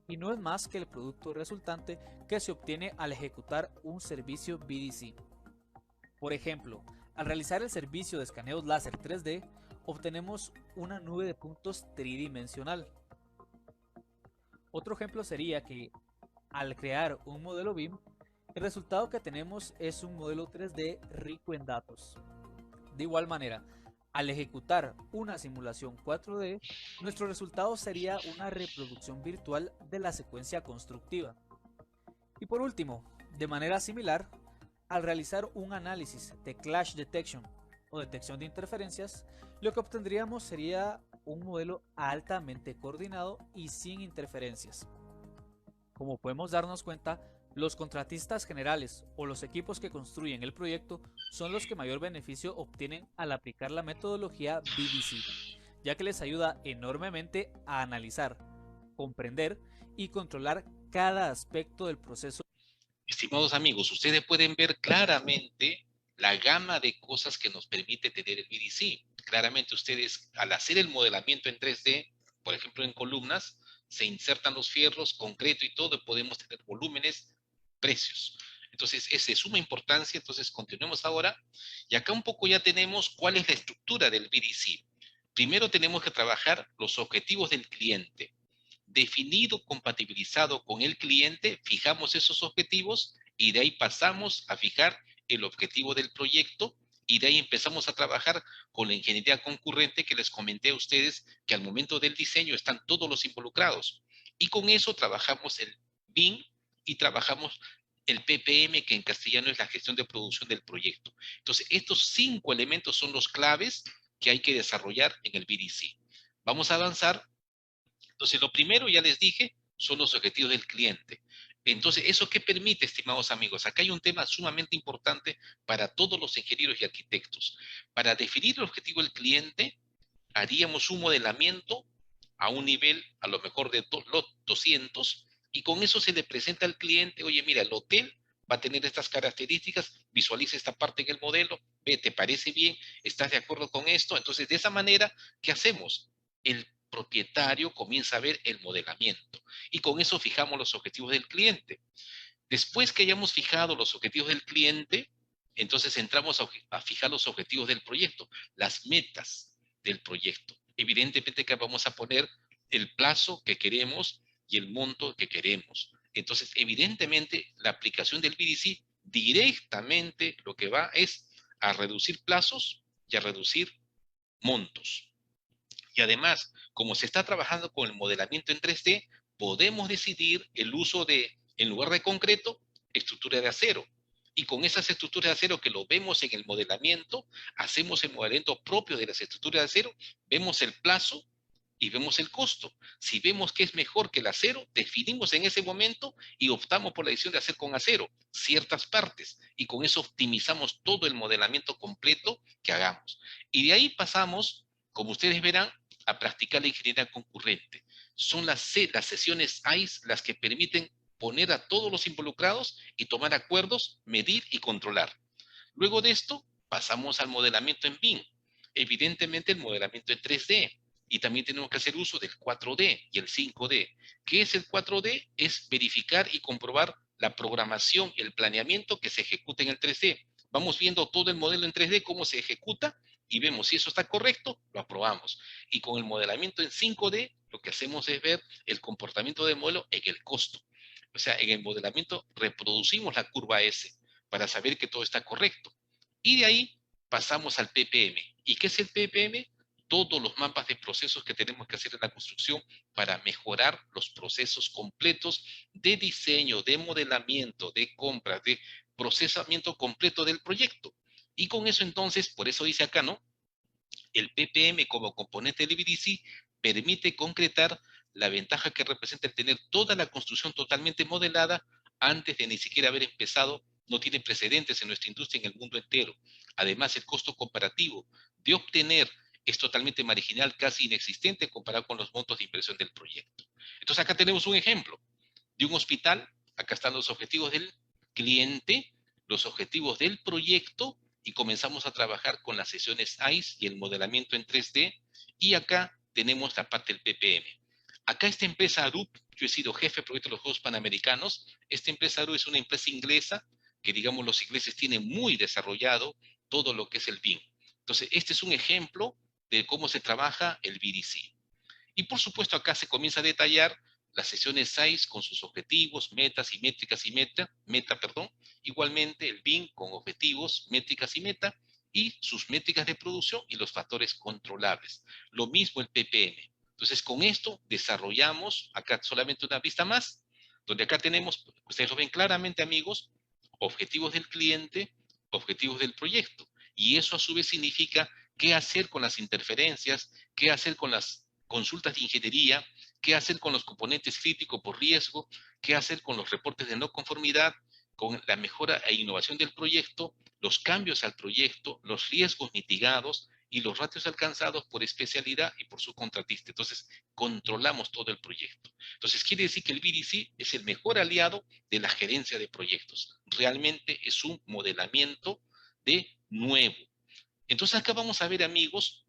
y no es más que el producto resultante que se obtiene al ejecutar un servicio BDC. Por ejemplo, al realizar el servicio de escaneos láser 3D, obtenemos una nube de puntos tridimensional. Otro ejemplo sería que al crear un modelo BIM, el resultado que tenemos es un modelo 3D rico en datos. De igual manera, al ejecutar una simulación 4D, nuestro resultado sería una reproducción virtual de la secuencia constructiva. Y por último, de manera similar, al realizar un análisis de clash detection o detección de interferencias, lo que obtendríamos sería un modelo altamente coordinado y sin interferencias. Como podemos darnos cuenta, los contratistas generales o los equipos que construyen el proyecto son los que mayor beneficio obtienen al aplicar la metodología BDC, ya que les ayuda enormemente a analizar, comprender y controlar cada aspecto del proceso. Estimados amigos, ustedes pueden ver claramente la gama de cosas que nos permite tener el BDC. Claramente ustedes, al hacer el modelamiento en 3D, por ejemplo en columnas, se insertan los fierros, concreto y todo, y podemos tener volúmenes, precios. Entonces, es de suma importancia. Entonces, continuemos ahora. Y acá un poco ya tenemos cuál es la estructura del BDC. Primero tenemos que trabajar los objetivos del cliente. Definido, compatibilizado con el cliente, fijamos esos objetivos y de ahí pasamos a fijar el objetivo del proyecto y de ahí empezamos a trabajar con la ingeniería concurrente que les comenté a ustedes que al momento del diseño están todos los involucrados. Y con eso trabajamos el BIM y trabajamos el PPM, que en castellano es la gestión de producción del proyecto. Entonces, estos 5 elementos son los claves que hay que desarrollar en el BDC. Vamos a avanzar. Entonces, lo primero, ya les dije, son los objetivos del cliente. Entonces, ¿eso qué permite, estimados amigos? Acá hay un tema sumamente importante para todos los ingenieros y arquitectos. Para definir el objetivo del cliente, haríamos un modelamiento a un nivel, a lo mejor de los 200, y con eso se le presenta al cliente, oye, mira, el hotel va a tener estas características, visualiza esta parte en el modelo, ve, ¿te parece bien? ¿Estás de acuerdo con esto? Entonces, de esa manera, ¿qué hacemos? El propietario comienza a ver el modelamiento y con eso fijamos los objetivos del cliente. Después que hayamos fijado los objetivos del cliente, entonces entramos a fijar los objetivos del proyecto, las metas del proyecto. Evidentemente que vamos a poner el plazo que queremos y el monto que queremos. Entonces, evidentemente, la aplicación del BDC directamente lo que va es a reducir plazos y a reducir montos. Y además, como se está trabajando con el modelamiento en 3D, podemos decidir el uso de, en lugar de concreto, estructura de acero. Y con esas estructuras de acero que lo vemos en el modelamiento, hacemos el modelamiento propio de las estructuras de acero, vemos el plazo y vemos el costo. Si vemos que es mejor que el acero, definimos en ese momento y optamos por la decisión de hacer con acero ciertas partes. Y con eso optimizamos todo el modelamiento completo que hagamos. Y de ahí pasamos, como ustedes verán, a practicar la ingeniería concurrente. Son las sesiones ICE las que permiten poner a todos los involucrados y tomar acuerdos, medir y controlar. Luego de esto, pasamos al modelamiento en BIM. Evidentemente, el modelamiento en 3D. Y también tenemos que hacer uso del 4D y el 5D. ¿Qué es el 4D? Es verificar y comprobar la programación, el planeamiento que se ejecuta en el 3D. Vamos viendo todo el modelo en 3D, cómo se ejecuta, y vemos si eso está correcto, lo aprobamos. Y con el modelamiento en 5D, lo que hacemos es ver el comportamiento del modelo en el costo. O sea, en el modelamiento reproducimos la curva S para saber que todo está correcto. Y de ahí pasamos al PPM. ¿Y qué es el PPM? Todos los mapas de procesos que tenemos que hacer en la construcción para mejorar los procesos completos de diseño, de modelamiento, de compra, de procesamiento completo del proyecto. Y con eso entonces, por eso dice acá, ¿no? El PPM como componente del BDC permite concretar la ventaja que representa el tener toda la construcción totalmente modelada antes de ni siquiera haber empezado. No tiene precedentes en nuestra industria en el mundo entero. Además, el costo comparativo de obtener es totalmente marginal, casi inexistente comparado con los montos de inversión del proyecto. Entonces acá tenemos un ejemplo de un hospital. Acá están los objetivos del cliente, los objetivos del proyecto, y comenzamos a trabajar con las sesiones ICE y el modelamiento en 3D, y acá tenemos la parte del PPM. Acá esta empresa Arup, yo he sido jefe de proyecto de los Juegos Panamericanos. Esta empresa Arup es una empresa inglesa que, digamos, los ingleses tienen muy desarrollado todo lo que es el BIM. Entonces, este es un ejemplo de cómo se trabaja el BDC. Y por supuesto, acá se comienza a detallar las sesiones SAIS con sus objetivos, metas y métricas y meta. Igualmente el BIM con objetivos, métricas y meta, y sus métricas de producción y los factores controlables. Lo mismo el PPM. Entonces, con esto desarrollamos, acá solamente una vista más, donde acá tenemos, ustedes lo ven claramente, amigos, objetivos del cliente, objetivos del proyecto. Y eso a su vez significa qué hacer con las interferencias, qué hacer con las consultas de ingeniería, qué hacer con los componentes críticos por riesgo, qué hacer con los reportes de no conformidad, con la mejora e innovación del proyecto, los cambios al proyecto, los riesgos mitigados y los ratios alcanzados por especialidad y por su contratista. Entonces, controlamos todo el proyecto. Entonces, quiere decir que el BDC es el mejor aliado de la gerencia de proyectos. Realmente es un modelamiento de nuevo. Entonces, acá vamos a ver, amigos,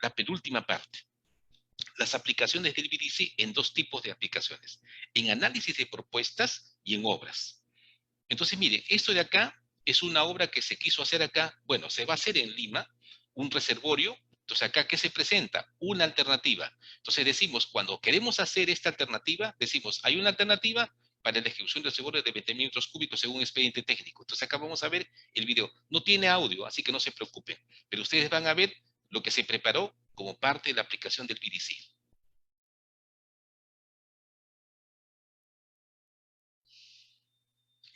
la penúltima parte. Las aplicaciones del BDC en dos tipos de aplicaciones, en análisis de propuestas y en obras. Entonces, miren, esto de acá es una obra que se quiso hacer acá, bueno, se va a hacer en Lima, un reservorio. Entonces, acá, ¿qué se presenta? Una alternativa. Entonces, decimos, cuando queremos hacer esta alternativa, decimos, hay una alternativa para la ejecución del reservorio de 20 metros cúbicos según expediente técnico. Entonces, acá vamos a ver el video. No tiene audio, así que no se preocupen, pero ustedes van a ver lo que se preparó como parte de la aplicación del BDC.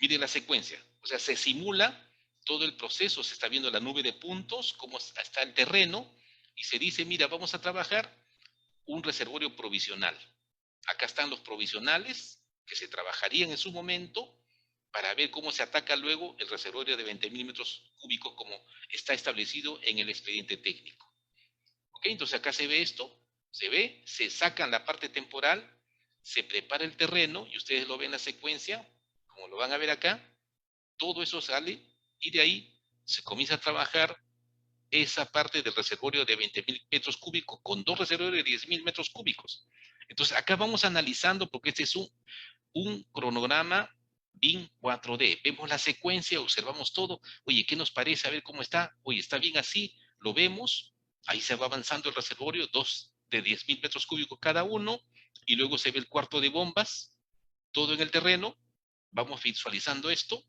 Miren la secuencia, o sea, se simula todo el proceso, se está viendo la nube de puntos, cómo está el terreno, y se dice, mira, vamos a trabajar un reservorio provisional. Acá están los provisionales que se trabajarían en su momento para ver cómo se ataca luego el reservorio de 20.000 metros cúbicos como está establecido en el expediente técnico. ¿Ok? Entonces acá se ve esto, se sacan la parte temporal, se prepara el terreno, y ustedes lo ven en la secuencia, como lo van a ver acá, todo eso sale, y de ahí se comienza a trabajar esa parte del reservorio de 20.000 metros cúbicos con dos reservorios de 10.000 metros cúbicos. Entonces acá vamos analizando, porque este es un cronograma BIM 4D. Vemos la secuencia, observamos todo. Oye, ¿qué nos parece? A ver cómo está. Oye, está bien así. Lo vemos. Ahí se va avanzando el reservorio, dos de 10.000 metros cúbicos cada uno, y luego se ve el cuarto de bombas, todo en el terreno. Vamos visualizando esto,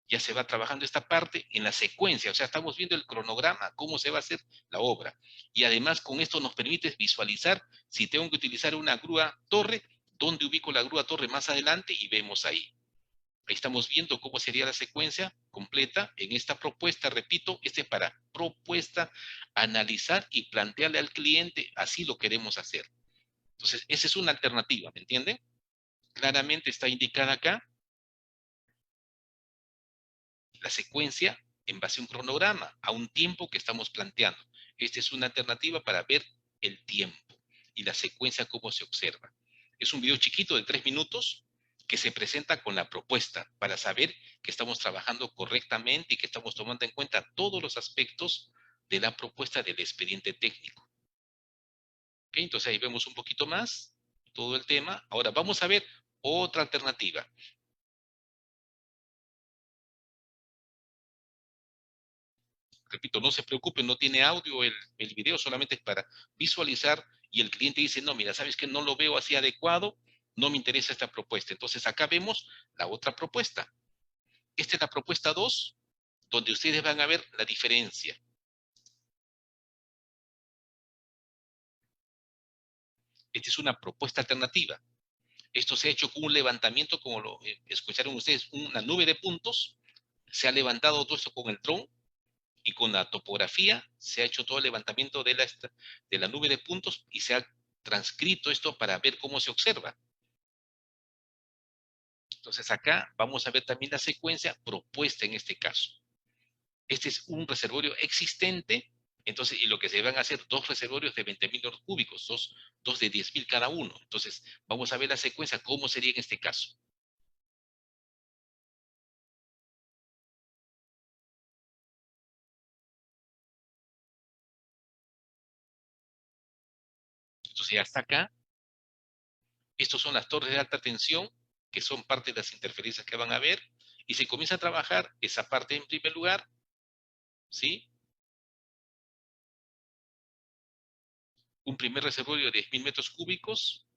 ya se va trabajando esta parte en la secuencia, o sea, estamos viendo el cronograma, cómo se va a hacer la obra. Y además con esto nos permite visualizar si tengo que utilizar una grúa torre, dónde ubico la grúa torre más adelante, y vemos ahí. Ahí estamos viendo cómo sería la secuencia completa en esta propuesta. Repito, este es para propuesta, analizar y plantearle al cliente, así lo queremos hacer. Entonces, esa es una alternativa, ¿me entienden? Claramente está indicada acá la secuencia en base a un cronograma, a un tiempo que estamos planteando. Esta es una alternativa para ver el tiempo y la secuencia cómo se observa. Es un video chiquito de 3 minutos que se presenta con la propuesta para saber que estamos trabajando correctamente y que estamos tomando en cuenta todos los aspectos de la propuesta del expediente técnico. ¿Ok? Entonces ahí vemos un poquito más todo el tema. Ahora vamos a ver otra alternativa. Repito, no se preocupen, no tiene audio el video, solamente es para visualizar, y el cliente dice, no, mira, ¿sabes qué? No lo veo así adecuado, no me interesa esta propuesta. Entonces acá vemos la otra propuesta. Esta es la propuesta 2, donde ustedes van a ver la diferencia. Esta es una propuesta alternativa. Esto se ha hecho con un levantamiento, como lo escucharon ustedes, una nube de puntos. Se ha levantado todo esto con el dron, y con la topografía se ha hecho todo el levantamiento de la nube de puntos, y se ha transcrito esto para ver cómo se observa. Entonces acá vamos a ver también la secuencia propuesta en este caso. Este es un reservorio existente, entonces, y lo que se van a hacer 2 reservorios de 20.000 metros cúbicos, dos de 10.000 cada uno. Entonces vamos a ver la secuencia, cómo sería en este caso. Entonces ya está acá. Estos son las torres de alta tensión, que son parte de las interferencias que van a ver, y se comienza a trabajar esa parte en primer lugar, ¿sí? Un primer reservorio de 10.000 metros cúbicos.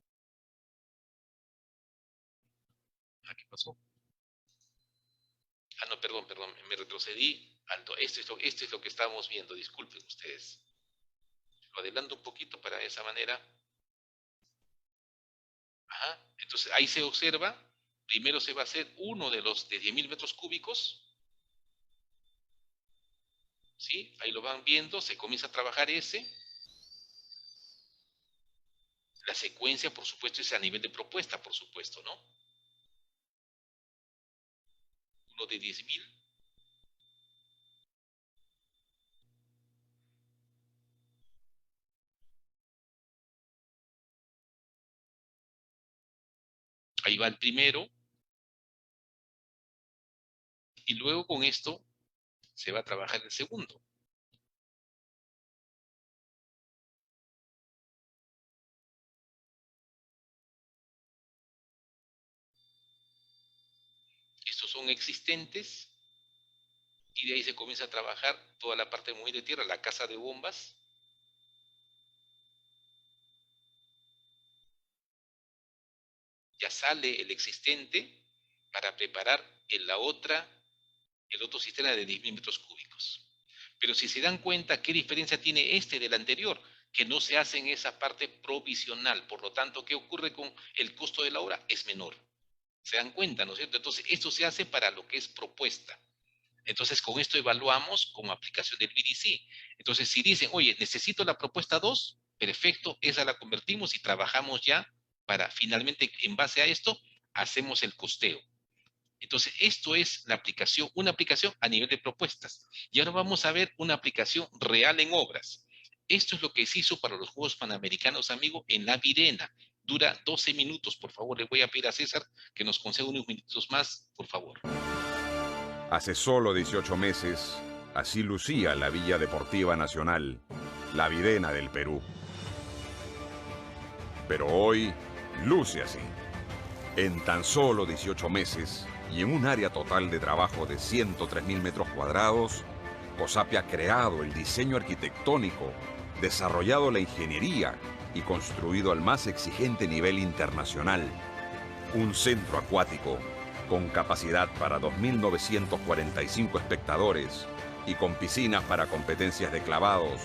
¿Qué pasó? Ah, no, perdón, me retrocedí. Esto es lo que estábamos viendo, disculpen ustedes. Lo adelanto un poquito para de esa manera. Ajá. Entonces ahí se observa, primero se va a hacer uno de los de 10.000 metros cúbicos. ¿Sí? Ahí lo van viendo, se comienza a trabajar ese. La secuencia, por supuesto, es a nivel de propuesta, por supuesto, ¿no? Uno de 10.000. Ahí va el primero. Y luego con esto se va a trabajar el segundo. Estos son existentes. Y de ahí se comienza a trabajar toda la parte muy de tierra, la casa de bombas. Ya sale el existente para preparar el otro sistema de 10.000 metros cúbicos. Pero si se dan cuenta, ¿qué diferencia tiene este del anterior? Que no se hace en esa parte provisional. Por lo tanto, ¿qué ocurre con el costo de la obra? Es menor. ¿Se dan cuenta, no es cierto? Entonces, esto se hace para lo que es propuesta. Entonces, con esto evaluamos como aplicación del BDC. Entonces, si dicen, oye, necesito la propuesta 2, perfecto, esa la convertimos y trabajamos ya para finalmente, en base a esto, hacemos el costeo. Entonces, esto es la aplicación, una aplicación a nivel de propuestas. Y ahora vamos a ver una aplicación real en obras. Esto es lo que se hizo para los Juegos Panamericanos, amigo, en La Virena. Dura 12 minutos, por favor. Le voy a pedir a César que nos conceda unos minutos más, por favor. Hace solo 18 meses, así lucía la Villa Deportiva Nacional, La Videna del Perú. Pero hoy luce así. En tan solo 18 meses y en un área total de trabajo de 103.000 metros cuadrados, COSAPI ha creado el diseño arquitectónico, desarrollado la ingeniería y construido al más exigente nivel internacional. Un centro acuático con capacidad para 2.945 espectadores y con piscinas para competencias de clavados,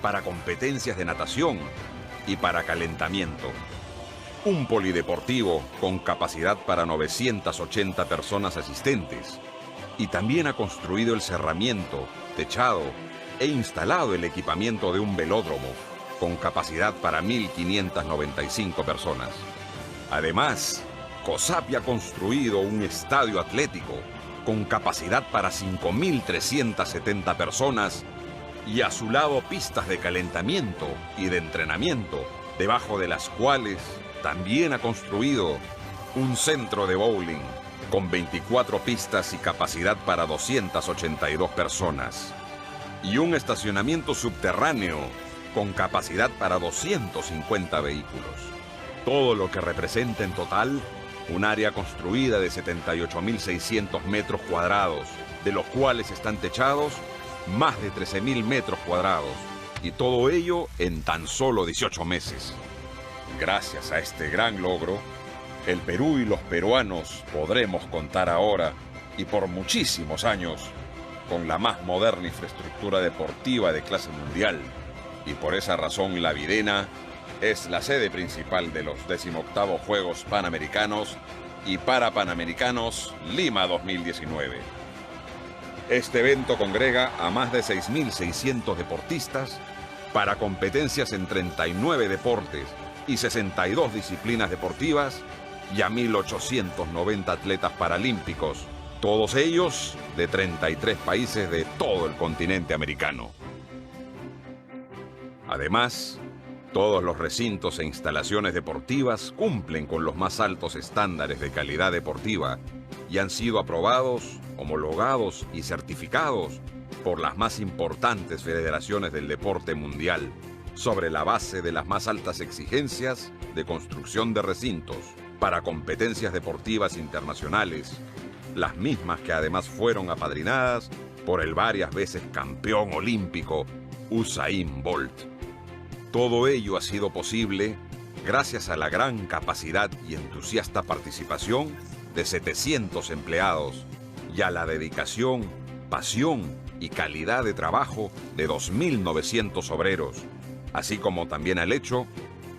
para competencias de natación y para calentamiento. Un polideportivo con capacidad para 980 personas asistentes. Y también ha construido el cerramiento, techado e instalado el equipamiento de un velódromo con capacidad para 1.595 personas. Además, COSAPI ha construido un estadio atlético con capacidad para 5.370 personas y a su lado pistas de calentamiento y de entrenamiento, debajo de las cuales también ha construido un centro de bowling con 24 pistas y capacidad para 282 personas y un estacionamiento subterráneo con capacidad para 250 vehículos. Todo lo que representa en total un área construida de 78.600 metros cuadrados, de los cuales están techados más de 13.000 metros cuadrados, y todo ello en tan solo 18 meses. Gracias a este gran logro, el Perú y los peruanos podremos contar ahora, y por muchísimos años, con la más moderna infraestructura deportiva de clase mundial, y por esa razón la Videna es la sede principal de los 18º Juegos Panamericanos y Parapanamericanos Lima 2019. Este evento congrega a más de 6.600 deportistas para competencias en 39 deportes y 62 disciplinas deportivas y a 1.890 atletas paralímpicos, todos ellos de 33 países de todo el continente americano. Además, todos los recintos e instalaciones deportivas cumplen con los más altos estándares de calidad deportiva y han sido aprobados, homologados y certificados por las más importantes federaciones del deporte mundial, sobre la base de las más altas exigencias de construcción de recintos para competencias deportivas internacionales, las mismas que además fueron apadrinadas por el varias veces campeón olímpico Usain Bolt. Todo ello ha sido posible gracias a la gran capacidad y entusiasta participación de 700 empleados y a la dedicación, pasión y calidad de trabajo de 2.900 obreros, así como también al hecho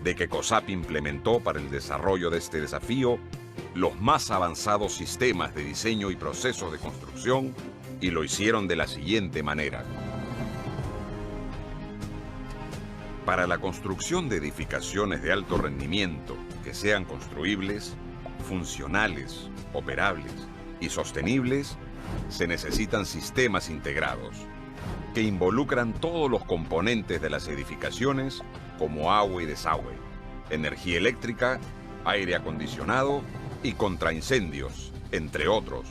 de que COSAPI implementó para el desarrollo de este desafío los más avanzados sistemas de diseño y procesos de construcción, y lo hicieron de la siguiente manera. Para la construcción de edificaciones de alto rendimiento que sean construibles, funcionales, operables y sostenibles, se necesitan sistemas integrados que involucran todos los componentes de las edificaciones como agua y desagüe, energía eléctrica, aire acondicionado y contraincendios, entre otros,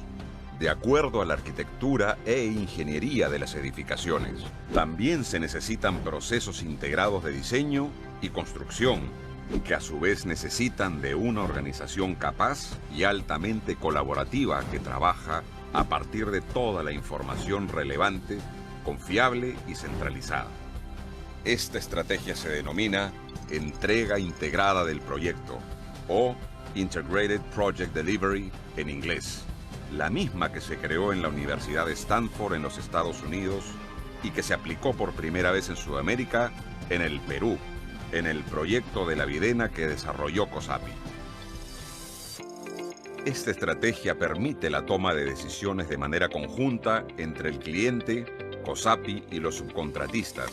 de acuerdo a la arquitectura e ingeniería de las edificaciones. También se necesitan procesos integrados de diseño y construcción, que a su vez necesitan de una organización capaz y altamente colaborativa que trabaja a partir de toda la información relevante, confiable y centralizada. Esta estrategia se denomina entrega integrada del proyecto, o Integrated Project Delivery en inglés, la misma que se creó en la Universidad de Stanford en los Estados Unidos y que se aplicó por primera vez en Sudamérica, en el Perú, en el proyecto de la Videna que desarrolló COSAPI. Esta estrategia permite la toma de decisiones de manera conjunta entre el cliente, COSAPI y los subcontratistas,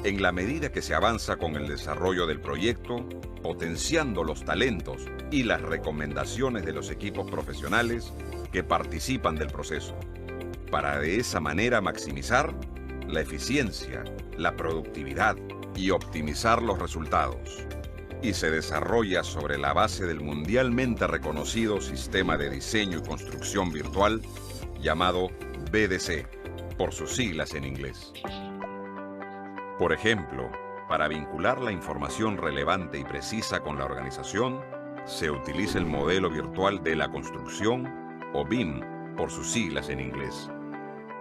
en la medida que se avanza con el desarrollo del proyecto, potenciando los talentos y las recomendaciones de los equipos profesionales que participan del proceso, para de esa manera maximizar la eficiencia, la productividad y optimizar los resultados. Y se desarrolla sobre la base del mundialmente reconocido sistema de diseño y construcción virtual llamado BDC, por sus siglas en inglés. Por ejemplo, para vincular la información relevante y precisa con la organización, se utiliza el modelo virtual de la construcción, o BIM, por sus siglas en inglés,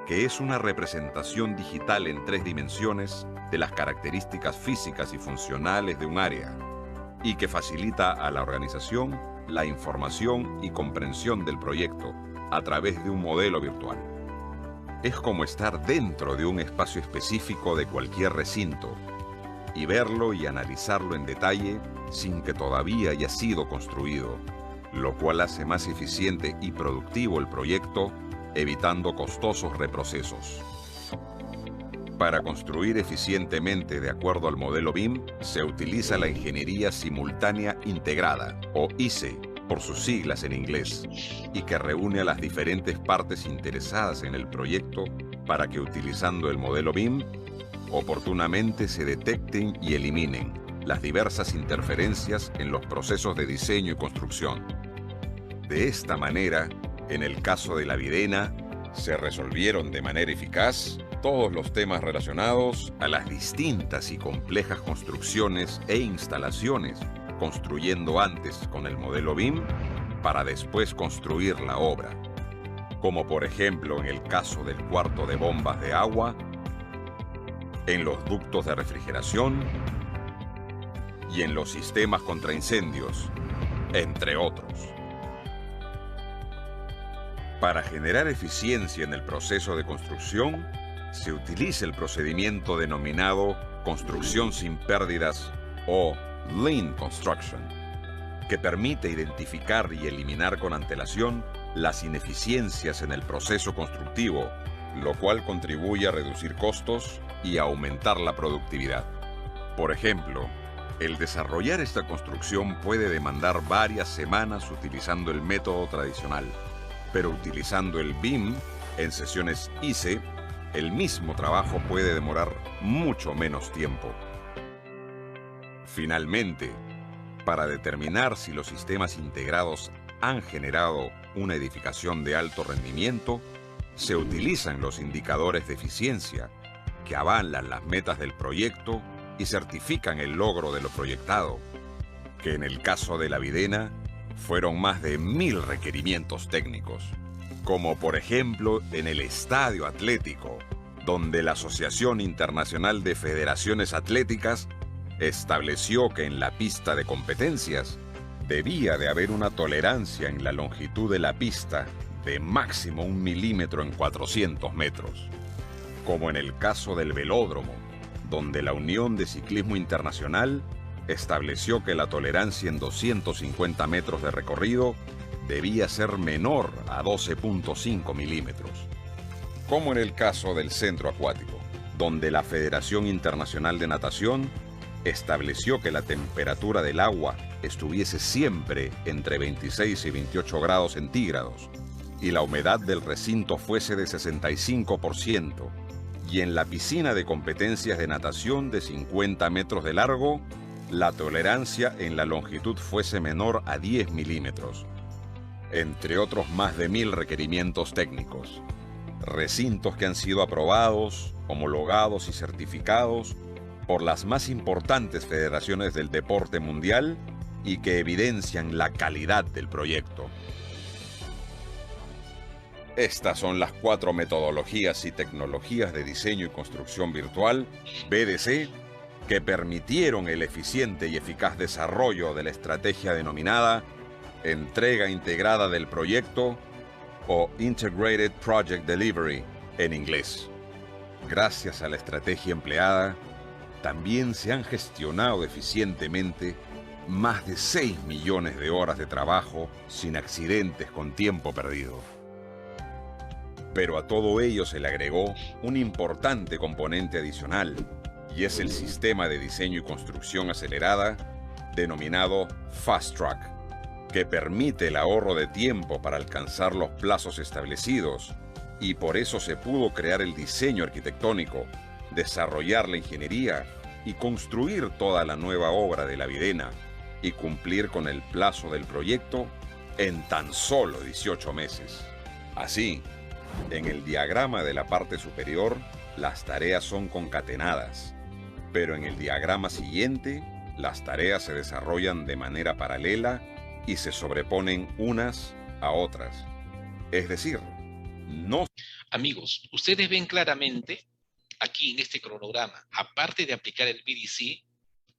que es una representación digital en 3 dimensiones de las características físicas y funcionales de un área, y que facilita a la organización la información y comprensión del proyecto a través de un modelo virtual. Es como estar dentro de un espacio específico de cualquier recinto y verlo y analizarlo en detalle sin que todavía haya sido construido, lo cual hace más eficiente y productivo el proyecto, evitando costosos reprocesos. Para construir eficientemente de acuerdo al modelo BIM, se utiliza la Ingeniería Simultánea Integrada, o ISE, por sus siglas en inglés, y que reúne a las diferentes partes interesadas en el proyecto para que, utilizando el modelo BIM, oportunamente se detecten y eliminen las diversas interferencias en los procesos de diseño y construcción. De esta manera, en el caso de La Videna, se resolvieron de manera eficaz todos los temas relacionados a las distintas y complejas construcciones e instalaciones, construyendo antes con el modelo BIM para después construir la obra, como por ejemplo en el caso del cuarto de bombas de agua, en los ductos de refrigeración y en los sistemas contra incendios, entre otros. Para generar eficiencia en el proceso de construcción, se utiliza el procedimiento denominado construcción sin pérdidas o Lean Construction, que permite identificar y eliminar con antelación las ineficiencias en el proceso constructivo, lo cual contribuye a reducir costos y a aumentar la productividad. Por ejemplo, el desarrollar esta construcción puede demandar varias semanas utilizando el método tradicional, pero utilizando el BIM en sesiones ISE, el mismo trabajo puede demorar mucho menos tiempo. Finalmente, para determinar si los sistemas integrados han generado una edificación de alto rendimiento, se utilizan los indicadores de eficiencia que avalan las metas del proyecto y certifican el logro de lo proyectado, que en el caso de La Videna fueron más de 1000 requerimientos técnicos, como por ejemplo en el estadio atlético, donde la Asociación Internacional de Federaciones Atléticas estableció que en la pista de competencias debía de haber una tolerancia en la longitud de la pista de máximo 1 milímetro en 400 metros, como en el caso del velódromo, donde la Unión de Ciclismo Internacional estableció que la tolerancia en 250 metros de recorrido debía ser menor a 12.5 milímetros, como en el caso del centro acuático, donde la Federación Internacional de Natación estableció que la temperatura del agua estuviese siempre entre 26 y 28 grados centígrados y la humedad del recinto fuese de 65%, y en la piscina de competencias de natación de 50 metros de largo, la tolerancia en la longitud fuese menor a 10 milímetros, entre otros más de 1000 requerimientos técnicos. Recintos que han sido aprobados, homologados y certificados por las más importantes federaciones del deporte mundial y que evidencian la calidad del proyecto. Estas son las 4 metodologías y tecnologías de diseño y construcción virtual, BDC, que permitieron el eficiente y eficaz desarrollo de la estrategia denominada entrega integrada del proyecto o Integrated Project Delivery en inglés. Gracias a la estrategia empleada, también se han gestionado eficientemente más de 6 millones de horas de trabajo sin accidentes con tiempo perdido. Pero a todo ello se le agregó un importante componente adicional, y es el sistema de diseño y construcción acelerada denominado Fast Track, que permite el ahorro de tiempo para alcanzar los plazos establecidos, y por eso se pudo crear el diseño arquitectónico, desarrollar la ingeniería y construir toda la nueva obra de La Videna y cumplir con el plazo del proyecto en tan solo 18 meses. Así, en el diagrama de la parte superior, las tareas son concatenadas, pero en el diagrama siguiente, las tareas se desarrollan de manera paralela y se sobreponen unas a otras. Es decir, no. Amigos, ustedes ven claramente aquí en este cronograma, aparte de aplicar el BDC,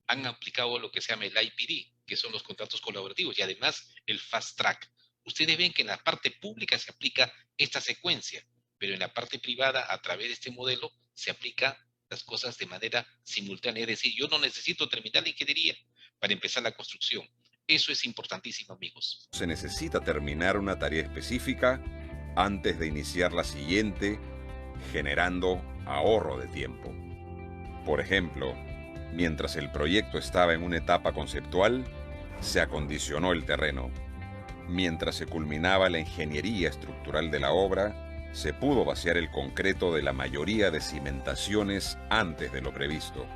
han aplicado lo que se llama el IPD, que son los contratos colaborativos, y además el Fast Track. Ustedes ven que en la parte pública se aplica esta secuencia, pero en la parte privada, a través de este modelo, se aplica las cosas de manera simultánea. Es decir, yo no necesito terminar la ingeniería para empezar la construcción. Eso es importantísimo, amigos. Se necesita terminar una tarea específica antes de iniciar la siguiente, generando ahorro de tiempo. Por ejemplo, mientras el proyecto estaba en una etapa conceptual, se acondicionó el terreno. Mientras se culminaba la ingeniería estructural de la obra, se pudo vaciar el concreto de la mayoría de cimentaciones antes de lo previsto.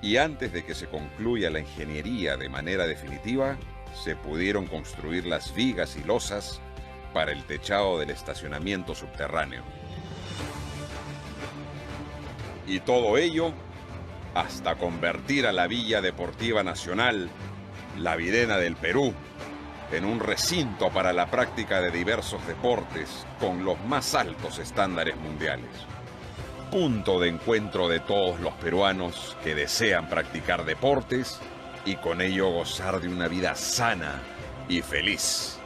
Y antes de que se concluya la ingeniería de manera definitiva, se pudieron construir las vigas y losas para el techado del estacionamiento subterráneo. Y todo ello hasta convertir a la Villa Deportiva Nacional, la Videna del Perú, en un recinto para la práctica de diversos deportes con los más altos estándares mundiales. Punto de encuentro de todos los peruanos que desean practicar deportes y con ello gozar de una vida sana y feliz.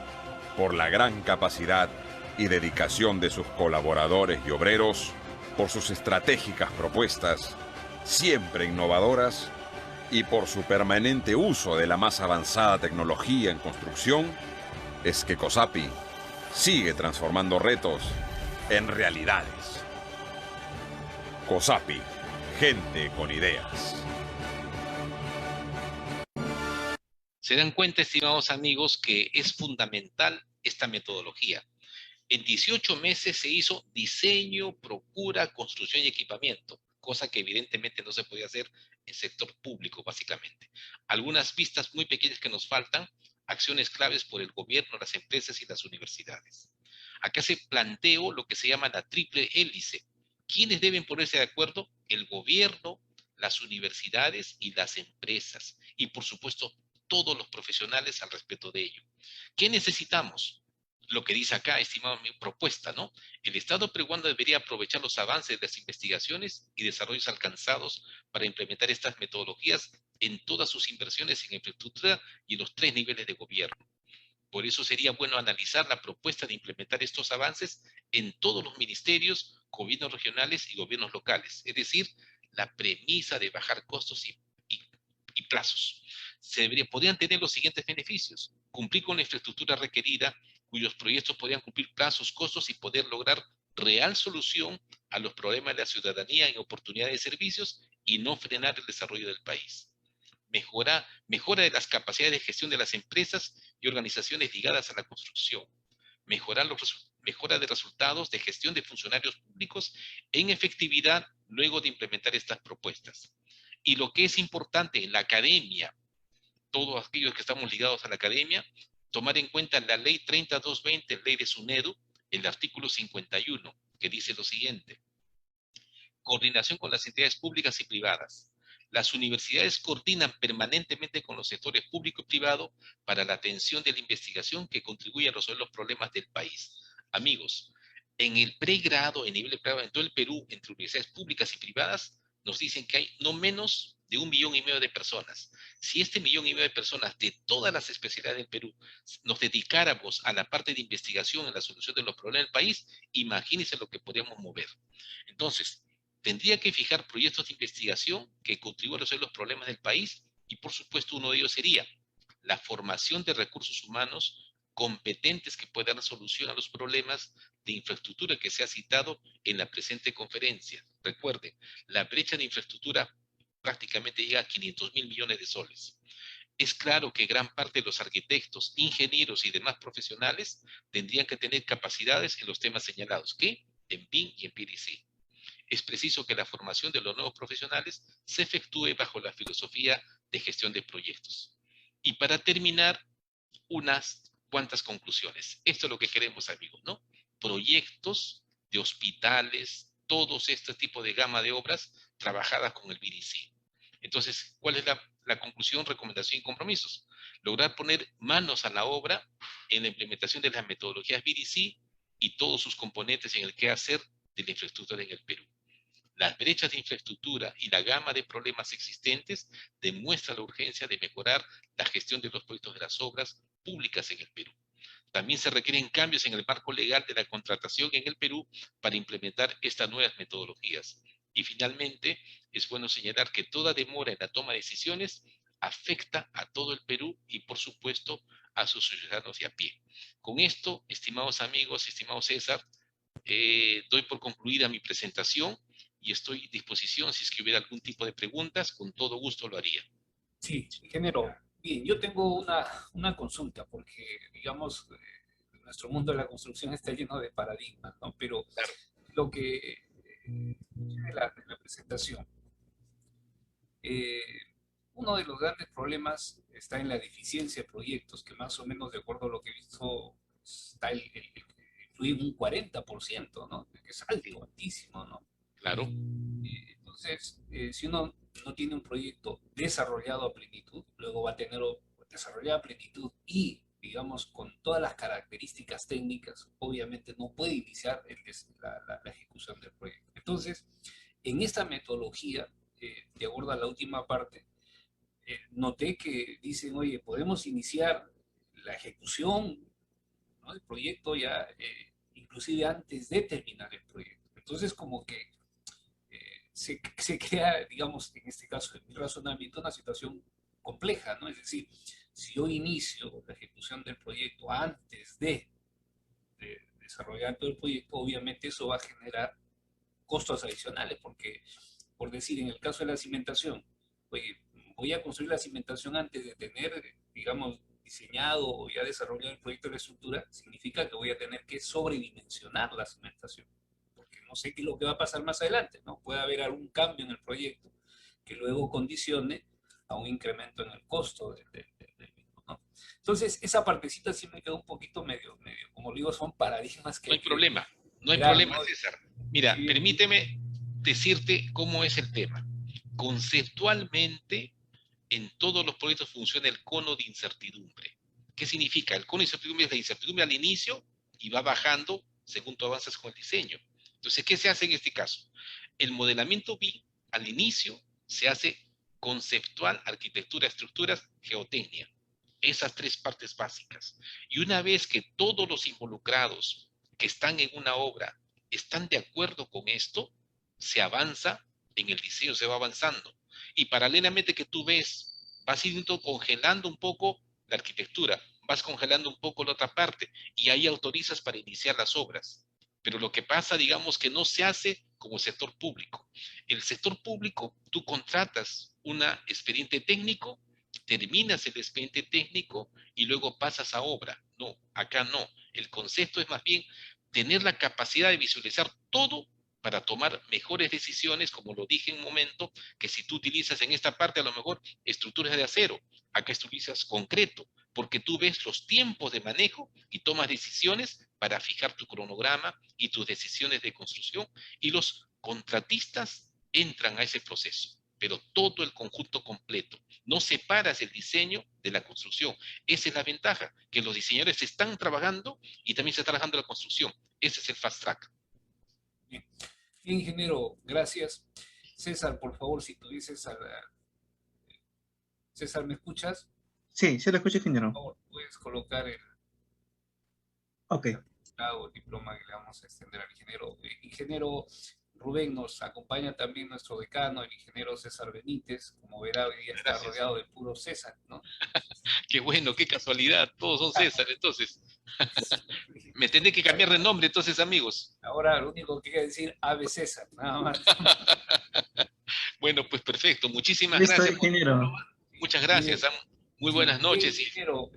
Por la gran capacidad y dedicación de sus colaboradores y obreros, por sus estratégicas propuestas, siempre innovadoras, y por su permanente uso de la más avanzada tecnología en construcción, es que COSAPI sigue transformando retos en realidades. COSAPI, gente con ideas. Se dan cuenta, estimados amigos, que es fundamental esta metodología. En 18 meses se hizo diseño, procura, construcción y equipamiento, cosa que evidentemente no se podía hacer en sector público, básicamente. Algunas vistas muy pequeñas que nos faltan, acciones claves por el gobierno, las empresas y las universidades. Acá se planteó lo que se llama la triple hélice. ¿Quiénes deben ponerse de acuerdo? El gobierno, las universidades y las empresas. Y por supuesto, todos los profesionales al respecto de ello. ¿Qué necesitamos? Lo que dice acá, estimado mi propuesta, ¿no? El Estado peruano debería aprovechar los avances de las investigaciones y desarrollos alcanzados para implementar estas metodologías en todas sus inversiones en infraestructura y en los 3 niveles de gobierno. Por eso sería bueno analizar la propuesta de implementar estos avances en todos los ministerios, gobiernos regionales y gobiernos locales. Es decir, la premisa de bajar costos y plazos. Podrían tener los siguientes beneficios: cumplir con la infraestructura requerida, cuyos proyectos podrían cumplir plazos, costos y poder lograr real solución a los problemas de la ciudadanía en oportunidades de servicios y no frenar el desarrollo del país. Mejora de las capacidades de gestión de las empresas y organizaciones ligadas a la construcción. Mejora de resultados de gestión de funcionarios públicos en efectividad luego de implementar estas propuestas. Y lo que es importante en la academia, todos aquellos que estamos ligados a la academia, tomar en cuenta la ley 3220, ley de SUNEDU, el artículo 51, que dice lo siguiente: coordinación con las entidades públicas y privadas. Las universidades coordinan permanentemente con los sectores público y privado para la atención de la investigación que contribuye a resolver los problemas del país. Amigos, en el pregrado, en nivel de pregrado en todo el Perú, entre universidades públicas y privadas, nos dicen que hay no menos de 1,5 millones de personas. Si 1,5 millones de personas de todas las especialidades del Perú nos dedicáramos a la parte de investigación en la solución de los problemas del país, imagínense lo que podríamos mover. Entonces, tendría que fijar proyectos de investigación que contribuyan a resolver los problemas del país y, por supuesto, uno de ellos sería la formación de recursos humanos competentes que puedan dar solución a los problemas de infraestructura que se ha citado en la presente conferencia. Recuerden, la brecha de infraestructura prácticamente llega a 500.000 millones de soles. Es claro que gran parte de los arquitectos, ingenieros y demás profesionales tendrían que tener capacidades en los temas señalados, que en BIM y en PDC. Es preciso que la formación de los nuevos profesionales se efectúe bajo la filosofía de gestión de proyectos. Y para terminar, unas cuantas conclusiones. Esto es lo que queremos, amigos, ¿no? Proyectos de hospitales, todos este tipo de gama de obras trabajadas con el BDC. Entonces, ¿cuál es la conclusión, recomendación y compromisos? Lograr poner manos a la obra en la implementación de las metodologías BDC y todos sus componentes en el quehacer de la infraestructura en el Perú. Las brechas de infraestructura y la gama de problemas existentes demuestran la urgencia de mejorar la gestión de los proyectos de las obras públicas en el Perú. También se requieren cambios en el marco legal de la contratación en el Perú para implementar estas nuevas metodologías. Y finalmente, es bueno señalar que toda demora en la toma de decisiones afecta a todo el Perú y, por supuesto, a sus ciudadanos de a pie. Con esto, estimados amigos, estimado César, doy por concluida mi presentación y estoy a disposición si es que hubiera algún tipo de preguntas, con todo gusto lo haría. Sí, ingeniero. Bien, yo tengo una consulta, porque, digamos, nuestro mundo de la construcción está lleno de paradigmas, ¿no? Pero Claro. lo que de la presentación, uno de los grandes problemas está en la deficiencia de proyectos, que más o menos, de acuerdo a lo que he visto, está influye un 40%, ¿no? Que es alto, altísimo, ¿no? Claro. Entonces, si uno no tiene un proyecto desarrollado a plenitud, luego va a tenerlo desarrollado a plenitud y, digamos, con todas las características técnicas, obviamente no puede iniciar la ejecución del proyecto. Entonces, en esta metodología, de acuerdo a la última parte, noté que dicen, oye, podemos iniciar la ejecución, ¿no?, del proyecto ya, inclusive antes de terminar el proyecto. Entonces, como que se crea, digamos, en este caso, en mi razonamiento, una situación compleja, ¿no? Es decir, si yo inicio la ejecución del proyecto antes de desarrollar todo el proyecto, obviamente eso va a generar costos adicionales, porque, por decir, en el caso de la cimentación, oye, voy a construir la cimentación antes de tener, digamos, diseñado o ya desarrollado el proyecto de la estructura, significa que voy a tener que sobredimensionar la cimentación. No sé qué es lo que va a pasar más adelante, ¿no? Puede haber algún cambio en el proyecto que luego condicione a un incremento en el costo del mismo, ¿no? Entonces, esa partecita sí me quedó un poquito medio, como digo, son paradigmas que... No hay problema, no hay mirar, problema, ¿no? César. Mira, Sí. permíteme decirte cómo es el tema. Conceptualmente, en todos los proyectos funciona el cono de incertidumbre. ¿Qué significa? El cono de incertidumbre es la incertidumbre al inicio y va bajando según tú avanzas con el diseño. Entonces, ¿qué se hace en este caso? El modelamiento BIM, al inicio, se hace conceptual, arquitectura, estructuras, geotecnia. Esas tres partes básicas. Y una vez que todos los involucrados que están en una obra están de acuerdo con esto, se avanza en el diseño, se va avanzando. Y paralelamente que tú ves, vas yendo congelando un poco la arquitectura, vas congelando un poco la otra parte, y ahí autorizas para iniciar las obras. Pero lo que pasa, digamos, que no se hace como sector público. El sector público, tú contratas un expediente técnico, terminas el expediente técnico y luego pasas a obra. No, acá no. El concepto es más bien tener la capacidad de visualizar todo para tomar mejores decisiones, como lo dije en un momento, que si tú utilizas en esta parte a lo mejor estructuras de acero, acá utilizas concreto, porque tú ves los tiempos de manejo y tomas decisiones para fijar tu cronograma y tus decisiones de construcción, y los contratistas entran a ese proceso, pero todo el conjunto completo. No separas el diseño de la construcción. Esa es la ventaja, que los diseñadores están trabajando y también se está trabajando la construcción. Ese es el fast track. Bien, ingeniero, gracias. César, por favor, si tuvieses César, ¿me escuchas? Sí, se lo escucho, ingeniero. Por favor, puedes colocar el Ok. diploma que le vamos a extender al ingeniero. Ingeniero Rubén, nos acompaña también nuestro decano, el ingeniero César Benítez. Como verá, hoy día está rodeado de puro César, ¿no? Qué bueno, qué casualidad, todos son César, entonces. Me tendré que cambiar de nombre, entonces, amigos. Ahora lo único que quiero decir, Ave César, nada más. Bueno, pues perfecto, muchísimas Listo, gracias. ingeniero. Muchas gracias, muy buenas noches. Ingeniero,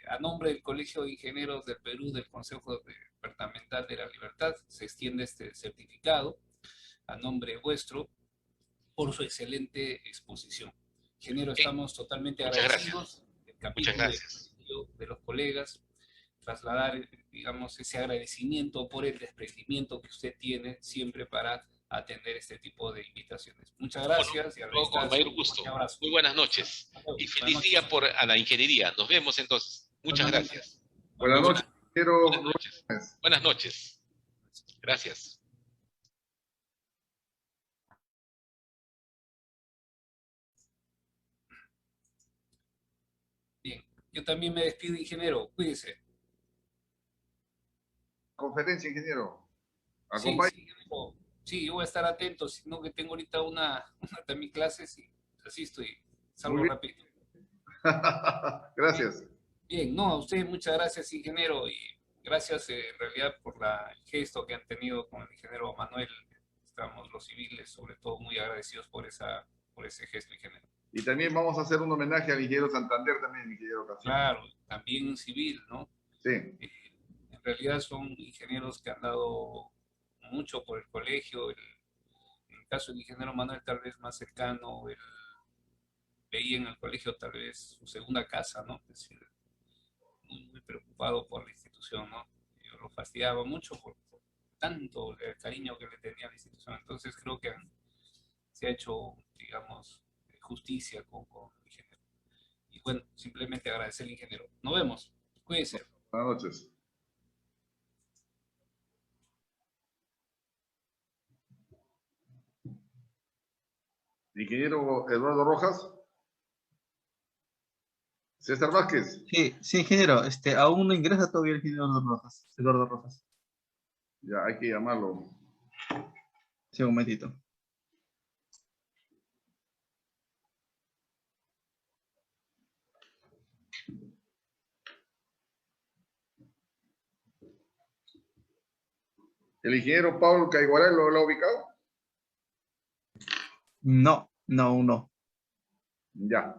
a nombre del Colegio de Ingenieros del Perú, del Consejo Departamental de la Libertad, se extiende este certificado a nombre vuestro por su excelente exposición. Ingeniero, estamos totalmente agradecidos del capítulo de los colegas, trasladar, digamos, ese agradecimiento por el desprendimiento que usted tiene siempre para atender este tipo de invitaciones. Muchas gracias. Bueno, con mayor gusto. Muy buenas noches. Y feliz día a la ingeniería. Nos vemos entonces. Muchas gracias. Buenas noches. Ingeniero Buenas noches. Rubén. Buenas noches. Gracias. Bien, yo también me despido, ingeniero. Cuídese. Conferencia, ingeniero. Sí, Acompañe. sí, yo voy a estar atento, sino que tengo ahorita una también clases y asisto y salgo Muy bien. rápido. Gracias. Bien, no, a usted muchas gracias, ingeniero, y gracias en realidad por el gesto que han tenido con el ingeniero Manuel. Estamos los civiles, sobre todo, muy agradecidos por ese gesto, ingeniero. Y también vamos a hacer un homenaje al ingeniero Santander también, ingeniero Castillo. Claro, también un civil, ¿no? Sí. En realidad son ingenieros que han dado mucho por el colegio. En el caso del ingeniero Manuel, tal vez más cercano, él veía en el colegio tal vez su segunda casa, ¿no? Es decir, muy preocupado por la institución, ¿no? Yo lo fastidiaba mucho por tanto el cariño que le tenía a la institución. Entonces creo que se ha hecho, digamos, justicia con el ingeniero. Y bueno, simplemente agradecer al ingeniero. Nos vemos. Cuídense. Buenas noches. Ingeniero Eduardo Rojas. César Vázquez. Sí, sí, ingeniero. Aún no ingresa todavía el ingeniero Eduardo Rojas. Ya, hay que llamarlo. Sí, un momentito. ¿El ingeniero Pablo Caiguaral lo ha ubicado? No, no, aún no. Ya.